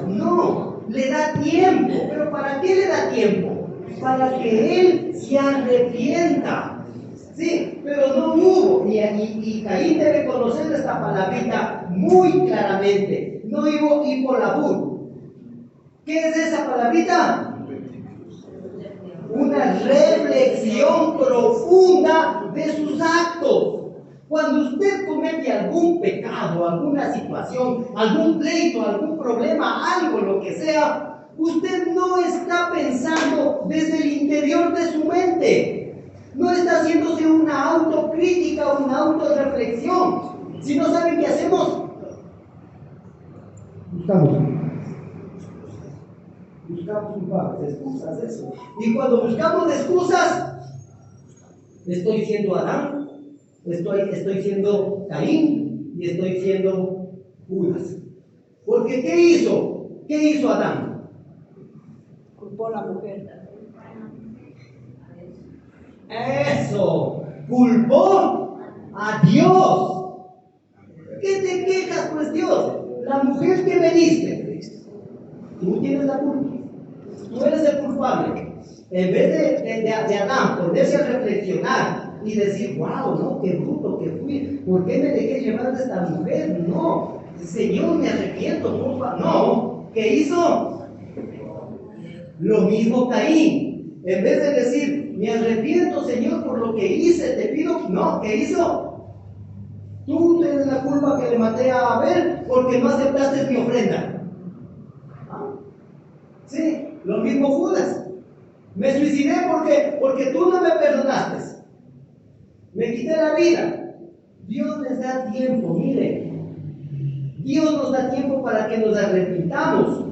No, le da tiempo. ¿Pero para qué le da tiempo? Para que él se arrepienta. Sí, pero no hubo. Y Caín debe conocer esta palabrita muy claramente. No hubo hipolibur. ¿Qué es esa palabrita? Una reflexión profunda de sus actos. Cuando usted comete algún pecado, alguna situación, algún pleito, algún problema, algo, lo que sea, usted no está pensando desde el interior de su mente. No está haciéndose una autocrítica, una autorreflexión. Si no saben qué hacemos, buscamos un par de excusas, eso. Y cuando buscamos excusas, estoy siendo Adán, estoy siendo Caín y estoy siendo Judas. Porque ¿qué hizo? ¿Qué hizo Adán? Culpó a la mujer. Eso, culpó a Dios. ¿Qué te quejas, pues, Dios? La mujer que me diste, tú tienes la culpa. Tú eres el culpable. En vez de Adán ponerse a reflexionar y decir, wow, no, qué bruto que fui, ¿por qué me dejé llevar de esta mujer? No, Señor, me arrepiento, porfa. No, ¿qué hizo? Lo mismo Caín. En vez de decir, me arrepiento, Señor, por lo que hice, te pido, no, ¿qué hizo? Tú tienes la culpa que le maté a Abel porque no aceptaste mi ofrenda. ¿Ah? Sí, lo mismo Judas. Me suicidé porque tú no me perdonaste. Me quité la vida. Dios les da tiempo, mire. Dios nos da tiempo para que nos arrepintamos.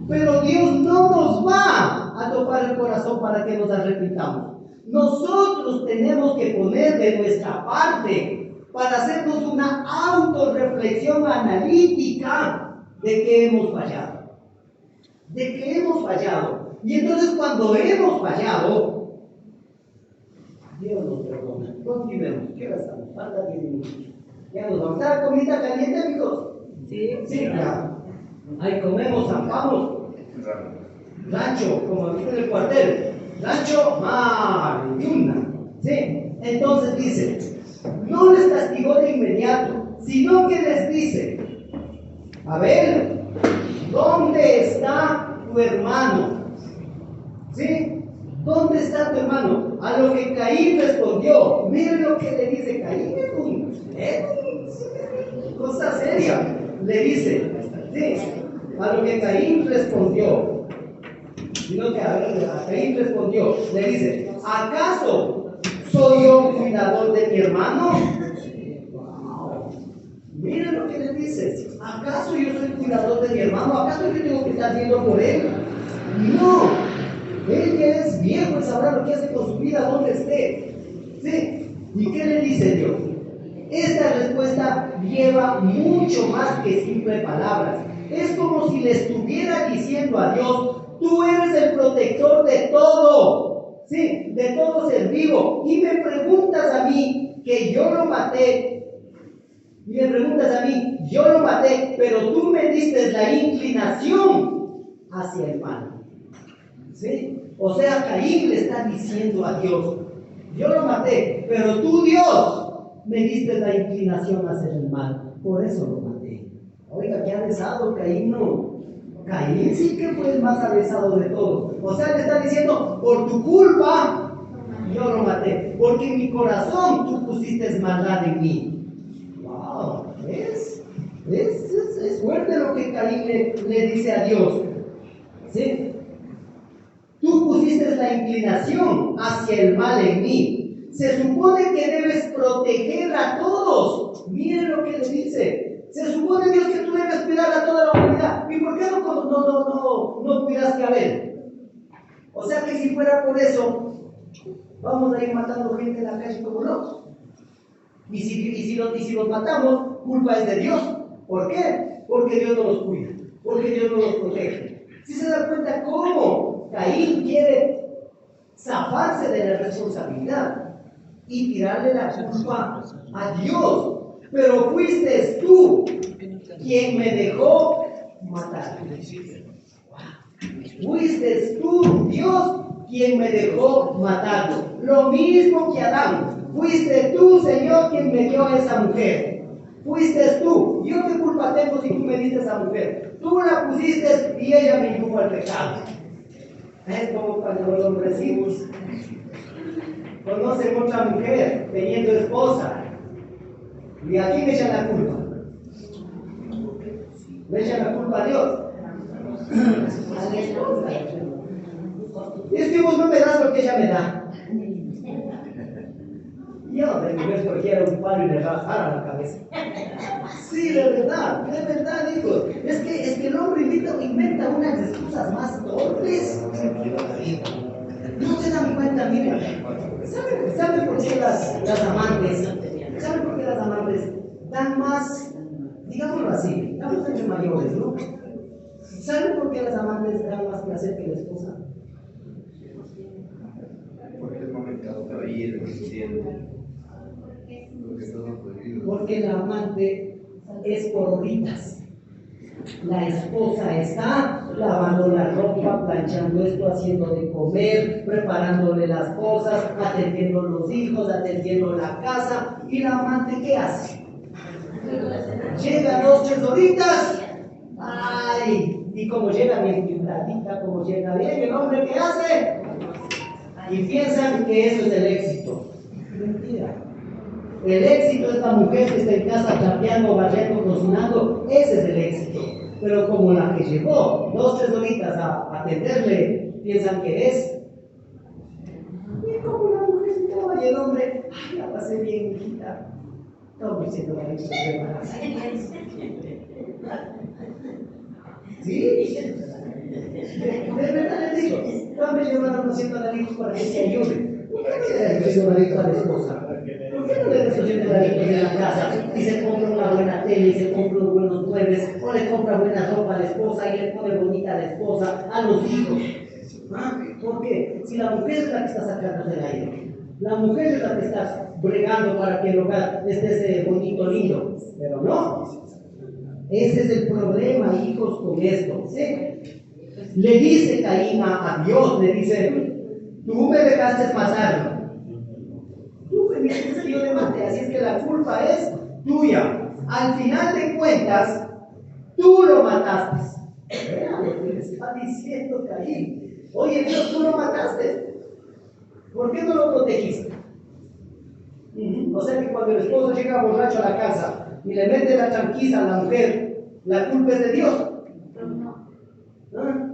Pero Dios no nos va a tocar el corazón para que nos arrepintamos. Nosotros tenemos que poner de nuestra parte para hacernos una autorreflexión analítica de que hemos fallado. De que hemos fallado. Y entonces cuando hemos fallado, Dios nos perdona. Continuemos. ¿Qué hora estamos? Falta 10 minutos. Ya nos vamos a dar comida caliente, amigos. Sí, ya. Ahí comemos, zampamos. Rancho, como aquí en el cuartel. Rancho, mariuna. Sí. Entonces dice, no les castigó de inmediato, sino que les dice, a ver, ¿dónde está tu hermano? ¿Sí? ¿Dónde está tu hermano? A lo que Caín respondió. Miren lo que le dice Caín. Cosa seria. Le dice, ¿sí? A lo que Caín respondió. Sino que a Caín respondió. Le dice, ¿acaso soy yo un cuidador de mi hermano? Wow. Miren lo que le dice. ¿Acaso yo soy cuidador de mi hermano? ¿Acaso yo tengo que estar viendo por él? No. Él ya es viejo, él sabrá lo que hace con su vida donde esté. ¿Sí? ¿Y qué le dice Dios? Esta respuesta lleva mucho más que simples palabras. Es como si le estuviera diciendo a Dios, tú eres el protector de todo. Sí, de todo ser vivo. Y me preguntas a mí que yo lo maté. Y me preguntas a mí, yo lo maté, pero tú me diste la inclinación hacia el mal. ¿Sí? O sea, Caín le está diciendo a Dios, yo lo maté, pero tú, Dios, me diste la inclinación a hacer el mal, por eso lo maté. Oiga, qué avesado Caín, no. Caín sí que fue el más avesado de todos. O sea, le está diciendo, por tu culpa, yo lo maté, porque en mi corazón tú pusiste maldad en mí. Wow, es fuerte lo que Caín le dice a Dios. ¿Sí? Tú pusiste la inclinación hacia el mal en mí. Se supone que debes proteger a todos. Miren lo que le dice. Se supone, Dios, que tú debes cuidar a toda la humanidad. ¿Y por qué no cuidaste a Abel? O sea que si fuera por eso, vamos a ir matando gente en la calle como locos. Y si los matamos, culpa es de Dios. ¿Por qué? Porque Dios no los cuida. Porque Dios no los protege. ¿Sí se da cuenta cómo Caín quiere zafarse de la responsabilidad y tirarle la culpa a Dios? Pero fuiste tú quien me dejó matar. Fuiste tú, Dios, quien me dejó matar. Lo mismo que Adán. Fuiste tú, Señor, quien me dio a esa mujer. Fuiste tú. Yo qué culpa tengo si tú me diste a esa mujer. Tú la pusiste y ella me indujo al pecado. Es como cuando los hombrecillos conocen otra mujer teniendo esposa. ¿Y a quién le echan la culpa? ¿Le echan la culpa a Dios? A la esposa. Es que vos no me das lo que ella me da. Yo de mi vez cualquiera un palo y le rajara la cabeza. Sí, de verdad, hijos. Es que el hombre inventa unas excusas más torpes. No se dan cuenta, miren. ¿Saben por qué las amantes? ¿Saben por qué las amantes dan más, digámoslo así, dan más años mayores, ¿no? ¿Saben por qué las amantes dan más placer que la esposa? Porque es momentado, pero ahí es existiendo. Porque todo prohibido. Porque la amante es por horitas. La esposa está lavando la ropa, planchando esto, haciendo de comer, preparándole las cosas, atendiendo a los hijos, atendiendo la casa. ¿Y la amante qué hace? Llega 2, 3 horitas. ¡Ay! Y como llega bien pintadita, como llega bien, el hombre ¿qué hace? Y piensan que eso es el éxito. Mentira. El éxito es la mujer que está en casa trapeando, barriendo, cocinando. Ese es el éxito. Pero como la que llegó 2, 3 horitas a atenderle, piensan que es. Y como la mujer se acaba y el hombre, ay, la pasé bien, hijita. Estamos diciendo la leche de más. ¿Sí? De verdad les digo, estamos llevando haciendo analistas para que se ayude. ¿Por qué no le das haciendo analistas a la esposa? ¿Por qué no le das haciendo analistas en la casa y se compra una buena tele y se compra unos buenos muebles o le compra buena ropa a la esposa y le pone bonita a la esposa, a los hijos? ¿Ah? ¿Por qué? Si la mujer es la que está sacando del aire, la mujer es la que está bregando para que el hogar esté bonito, lindo, pero no. Ese es el problema, hijos, con esto. ¿Sí? Le dice Caín a Dios, le dice, tú me dejaste matarlo. Tú me dijiste que yo le maté, así es que la culpa es tuya. Al final de cuentas, tú lo mataste. Vean lo que le está diciendo Caín. Oye Dios, tú lo mataste. ¿Por qué no lo protegiste? O sea que cuando el esposo llega borracho a la casa y le mete la tranquiza a la mujer, la culpa es de Dios. ¿Ah?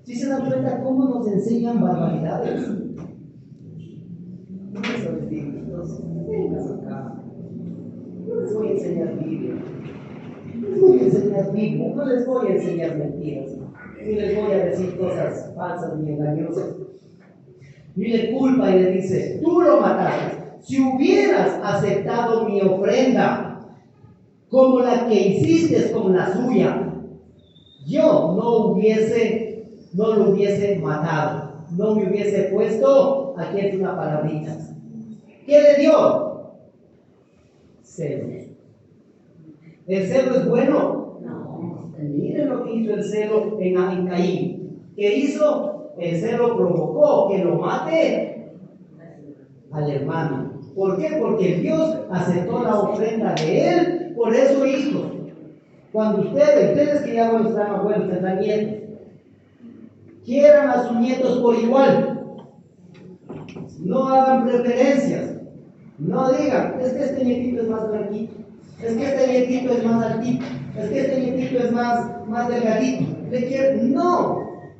Si se dan cuenta cómo nos enseñan barbaridades. No les digo, vengan acá. No les voy a enseñar Biblia. No les voy a enseñar Biblia. No les voy a enseñar mentiras. Ni les voy a decir cosas falsas ni engañosas. Ni le culpa y le dice, tú lo mataste. Si hubieras aceptado mi ofrenda como la que hiciste con la suya, yo no lo hubiese matado, no me hubiese puesto, aquí es una palabrita. ¿Qué le dio? Celos. ¿El celo es bueno? No. Miren lo que hizo el celo en Caín. ¿Qué hizo? El celo provocó que lo mate al hermano. ¿Por qué? Porque Dios aceptó la ofrenda de él. Por eso, hijos, cuando ustedes que ya están abuelos, tendrán nietos, quieran a sus nietos por igual, no hagan preferencias, no digan, es que este nietito es más blanquito, es que este nietito es más altito, es que este nietito es más delgadito,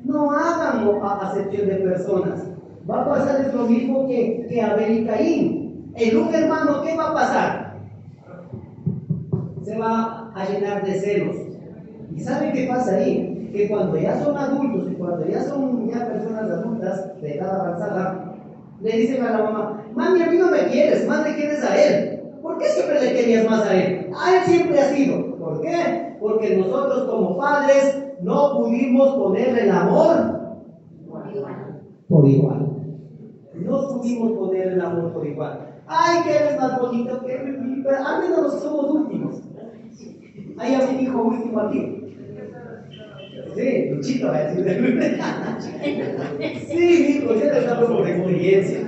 no hagan acepción de personas. Va a pasar lo mismo que Abel y Caín. En un hermano, ¿qué va a pasar? Se va a llenar de celos. ¿Y saben qué pasa ahí? Que cuando ya son adultos y cuando ya son personas adultas de edad avanzada, le dicen a la mamá, mami, a mí no me quieres, más le quieres a él. ¿Por qué siempre le querías más a él? A él siempre ha sido. ¿Por qué? Porque nosotros como padres no pudimos ponerle el amor por igual. No pudimos poner el amor por igual. Ay, que eres más bonito que él, pero al menos los que somos últimos. Hay a mi hijo último aquí. Sí, Luchito va a decir. Sí, hijo, yo les hablo por experiencia.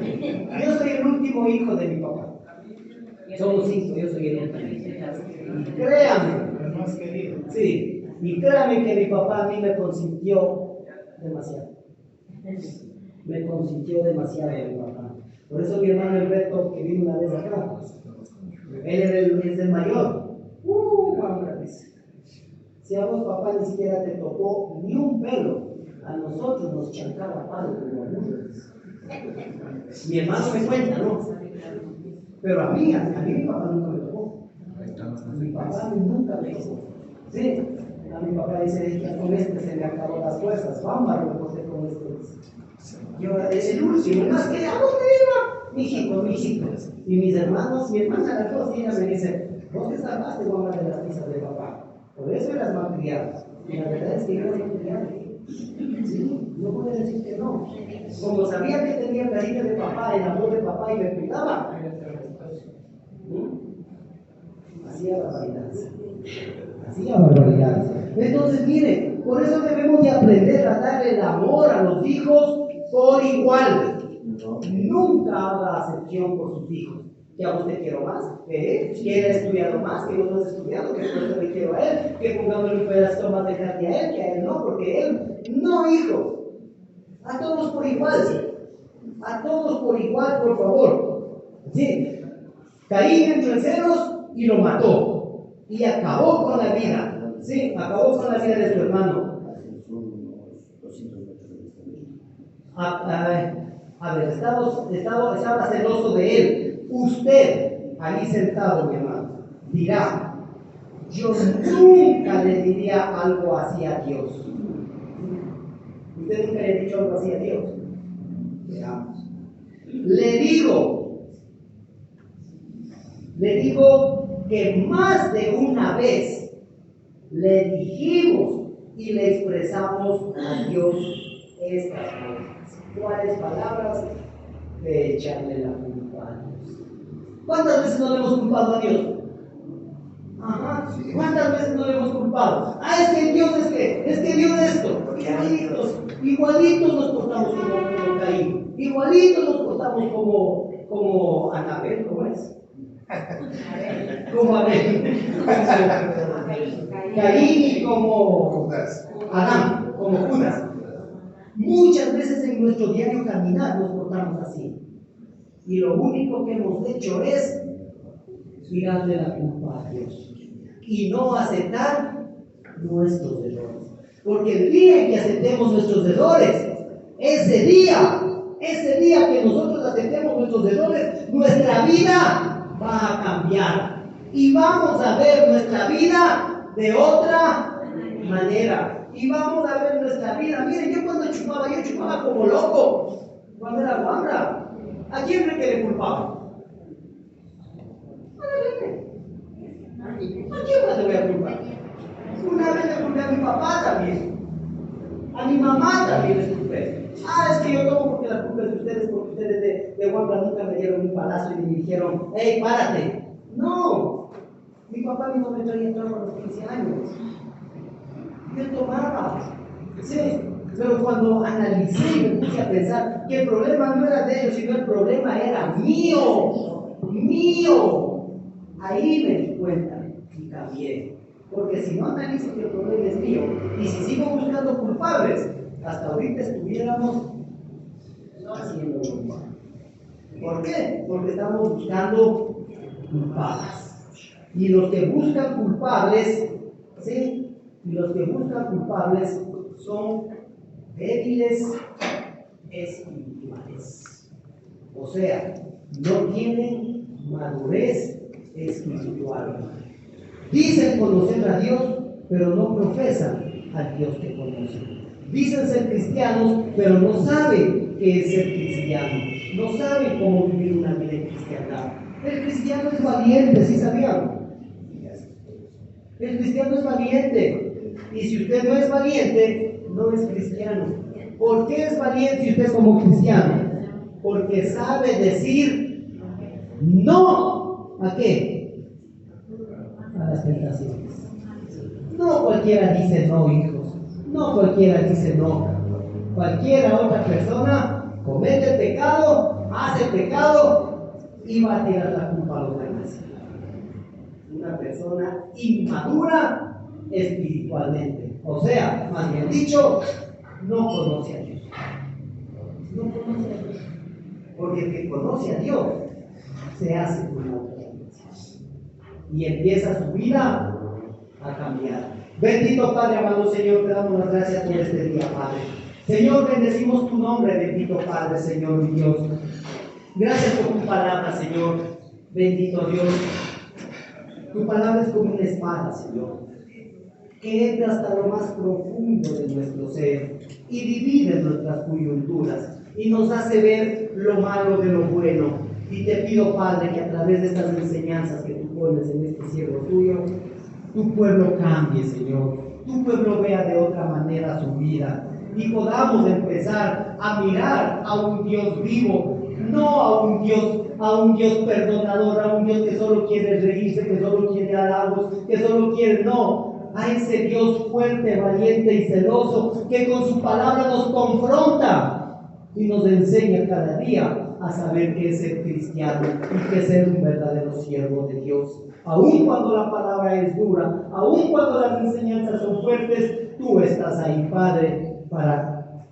Yo soy el último hijo de mi papá. Somos 5, yo soy el último. Y créanme, El más querido. sí, y créanme que mi papá a mí me consintió demasiado. Me consintió demasiado mi papá. Por eso mi hermano Alberto, que vino una vez acá, él es el mayor. Mamá dice, si a vos papá ni siquiera te tocó ni un pelo, a nosotros nos chancaba palo como burros. Mi hermano me cuenta, ¿no? Pero a mí mi papá nunca me tocó. Mi papá nunca me tocó. Sí, a mi papá dice, ya con este se me acabó las fuerzas, vamos a recorrer con este. Yo es el último, más que ¿a dónde iba? Mijito. Y mis hermanos, mi hermana las dos, y ella me dice, vos te salvaste, mamá, de las pizzas de papá. Por eso eras malcriada. Y la verdad es que yo no quería. Sí, no puede decir que no. Como sabía que tenía el cariño de papá, el amor de papá y me cuidaba, hacía barbaridades. Hacía barbaridades. Entonces, miren, por eso debemos de aprender a darle el amor a los hijos por igual. Nunca haga acepción por sus hijos. Que a usted quiero más que él, que él ha estudiado más, que vos no has estudiado, que por eso le quiero a él, que pongámosle un pedacito más de carne a él, que a él no, porque él no, hijo. A todos por igual. A todos por igual, por favor. ¿Sí? Caín entró en celos y lo mató. Y acabó con la vida. ¿Sí? Acabó con la vida de su hermano. A ver, estaba celoso de él. Usted, ahí sentado, mi hermano, dirá: yo nunca le diría algo así a Dios. Usted nunca le ha dicho algo así a Dios. Veamos. Le digo que más de una vez le dijimos y le expresamos a Dios estas cosas. ¿Cuáles palabras? De echarle la culpa a Dios. ¿Cuántas veces no le hemos culpado a Dios? Ajá. ¿Cuántas veces no le hemos culpado? Es que Dios es que Dios esto. Igualitos nos portamos como Caín. Igualitos nos portamos como Anabel, ¿cómo es? Como Abel. Caín y como Adán, como Judas. Muchas veces en nuestro diario caminar nos portamos así. Y lo único que hemos hecho es tirarle la culpa a Dios y no aceptar nuestros errores. Porque el día en que aceptemos nuestros errores, ese día que nosotros aceptemos nuestros errores, nuestra vida va a cambiar y vamos a ver nuestra vida de otra manera. Y vamos a ver nuestra vida. Miren, yo cuando chupaba como loco cuando era guambra. ¿A quién cree que le culpaba? ¿A quién más le voy a culpar? Una vez le culpé a mi papá también. A mi mamá también les culpé. Es que yo tomo porque la culpa es de ustedes, porque ustedes de guambra nunca me dieron un palazo y me dijeron: ¡hey, párate! No, mi papá a mí no me traía trago a los 15 años. Yo tomaba. Sí. Pero cuando analicé y me puse a pensar que el problema no era de ellos, sino el problema era mío. Ahí me di cuenta y cambié. Porque si no analizo que el problema es mío, y si sigo buscando culpables, hasta ahorita estuviéramos haciendo lo mismo. ¿Por qué? Porque estamos buscando culpables. Y los que buscan culpables, ¿sí? Y los que buscan culpables son débiles espirituales. O sea, no tienen madurez espiritual. Dicen conocer a Dios, pero no profesan al Dios que conocen. Dicen ser cristianos, pero no saben qué es ser cristiano. No saben cómo vivir una vida en cristiandad. El cristiano es valiente, ¿sí sabían? El cristiano es valiente. Y si usted no es valiente, no es cristiano. ¿Por qué es valiente usted como cristiano? Porque sabe decir no. ¿A qué? A las tentaciones. No cualquiera dice no, hijos. No cualquiera dice no. Cualquiera otra persona comete el pecado, hace el pecado y va a tirar la culpa a los demás. Una persona inmadura espiritualmente. O sea, más bien dicho, no conoce a Dios. No conoce a Dios. Porque el que conoce a Dios se hace una obediencia y empieza su vida a cambiar. Bendito Padre, amado Señor, te damos las gracias por este día, Padre. Señor, bendecimos tu nombre, bendito Padre, Señor mi Dios. Gracias por tu palabra, Señor. Bendito Dios. Tu palabra es como una espada, Señor, que entra hasta lo más profundo de nuestro ser y divide nuestras coyunturas y nos hace ver lo malo de lo bueno. Y te pido, Padre, que a través de estas enseñanzas que tú pones en este siervo tuyo, tu pueblo cambie, Señor. tu pueblo vea de otra manera su vida y podamos empezar a mirar a un Dios vivo, no a un Dios perdonador, a un Dios que solo quiere reírse, que solo quiere halagos, que solo quiere, no, a ese Dios fuerte, valiente y celoso que con su palabra nos confronta y nos enseña cada día a saber qué es ser cristiano y qué es ser un verdadero siervo de Dios. Aun cuando la palabra es dura, aun cuando las enseñanzas son fuertes, tú estás ahí, Padre, para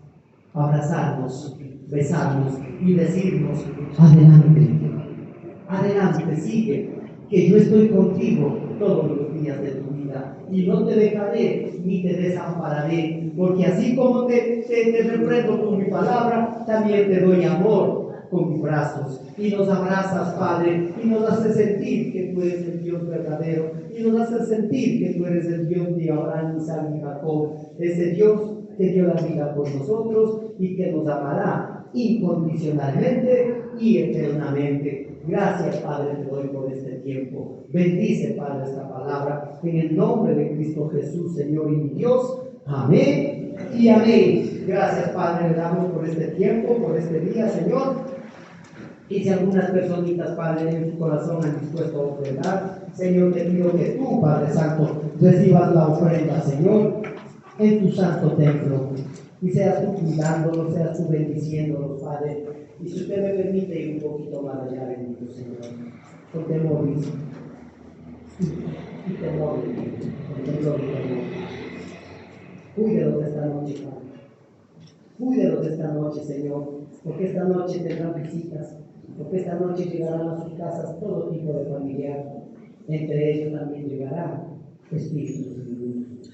abrazarnos, besarnos y decirnos: adelante, adelante, sigue, que yo estoy contigo todos los días de tu vida y no te dejaré ni te desampararé, porque así como te reprendo con mi palabra, también te doy amor con mis brazos, y nos abrazas, Padre, y nos haces sentir que tú eres el Dios verdadero, y nos haces sentir que tú eres el Dios de Abraham, Isaac y Jacob, ese Dios que dio la vida por nosotros y que nos amará incondicionalmente y eternamente. Gracias, Padre, te doy por este tiempo. Bendice, Padre, esta palabra en el nombre de Cristo Jesús, Señor y mi Dios. Amén y amén. Gracias, Padre, le damos por este tiempo, por este día, Señor. Y si algunas personitas, Padre, en su corazón han dispuesto a ofrendar, Señor, te pido que tú, Padre Santo, recibas la ofrenda, Señor, en tu santo templo. Y seas tú cuidándolos, seas tú bendiciéndolos, Padre. Y si usted me permite ir un poquito más allá, bendito Señor, con temor y temor, con temor y temor. Cuídelos de esta noche, Padre. Cuídelos de esta noche, Señor, porque esta noche tendrán visitas, porque esta noche llegarán a sus casas todo tipo de familiar. Entre ellos también llegará espíritus inmundos,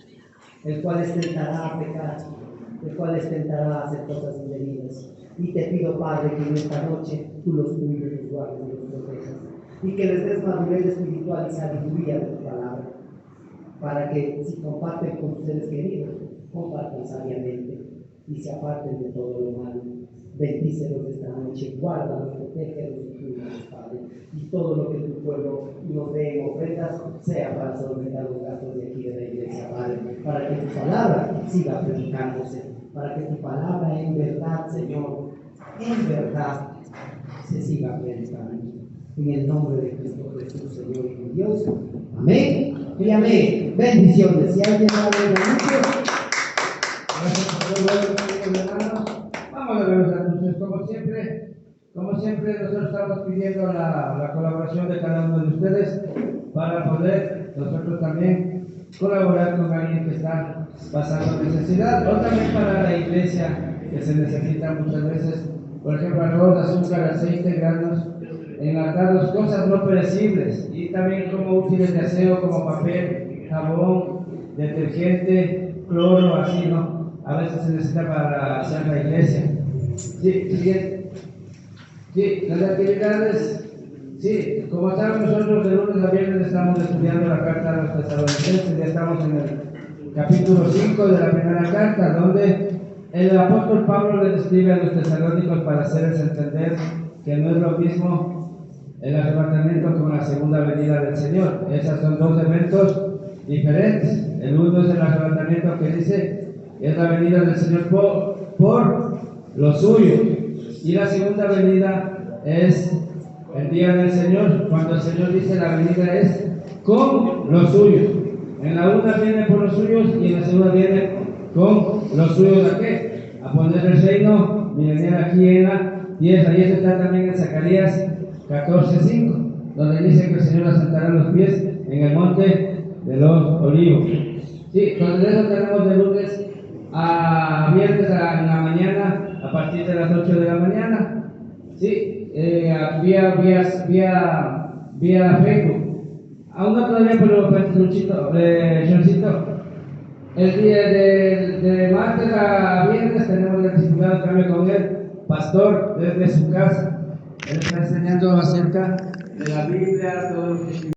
el cual les tentará a pecar, el cual les tentará a hacer cosas indebidas. Y te pido, Padre, que en esta noche tú los cuides, los guardes y los protejas, y que les des madurez espiritual y sabiduría de tu palabra, para que si comparten con sus seres queridos, compartan sabiamente y se aparten de todo lo malo. Bendícelos esta noche, guárdalos, protégelos y cuídalos, Padre. Y todo lo que tu pueblo nos dé en ofrendas sea para solventar los gastos de aquí de la iglesia, Padre, para que tu palabra siga predicándose, para que tu palabra en verdad, Señor, en verdad se siga predicando. En el nombre de Cristo Jesús, Señor y mi Dios. Amén y amén. Bendiciones. Si alguien habla de mucho, gracias por todo, hermanos. Vamos a ver los anuncios. Como siempre, nosotros estamos pidiendo la colaboración de cada uno de ustedes para poder nosotros también colaborar con alguien que está pasando necesidad, o también para la iglesia que se necesita muchas veces, por ejemplo, arroz, azúcar, aceite, granos, enlatados, cosas no perecibles, y también como útiles de aseo como papel, jabón, detergente, cloro, así, ¿no? A veces se necesita para hacer la iglesia. Sí, siguiente. Sí, las actividades, sí, como saben nosotros de lunes a viernes estamos estudiando la carta a los tesalonicenses, ya estamos en el capítulo 5 de la primera carta, donde el apóstol Pablo le describe a los tesalónicos para hacerles entender que no es lo mismo el arrebatamiento con la segunda venida del Señor. Esos son dos eventos diferentes. El uno es el arrebatamiento que dice que es la venida del Señor por los suyos, y la segunda venida es el día del Señor, cuando el Señor dice la venida es con los suyos. En la una viene por los suyos y en la segunda viene con los suyos. ¿A qué? A poner el reino milenial aquí en la tierra. Y eso está también en Zacarías 14:5, donde dice que el Señor asentará los pies en el monte de los olivos. Sí, entonces eso tenemos de lunes a viernes en la mañana, a partir de las 8 de la mañana. Sí, vía Facebook. Aún no todavía, pero Luchito, Johncito, el día de martes a viernes tenemos el discipulado cambio con el pastor desde su casa. Él está enseñando acerca de la Biblia, todo lo que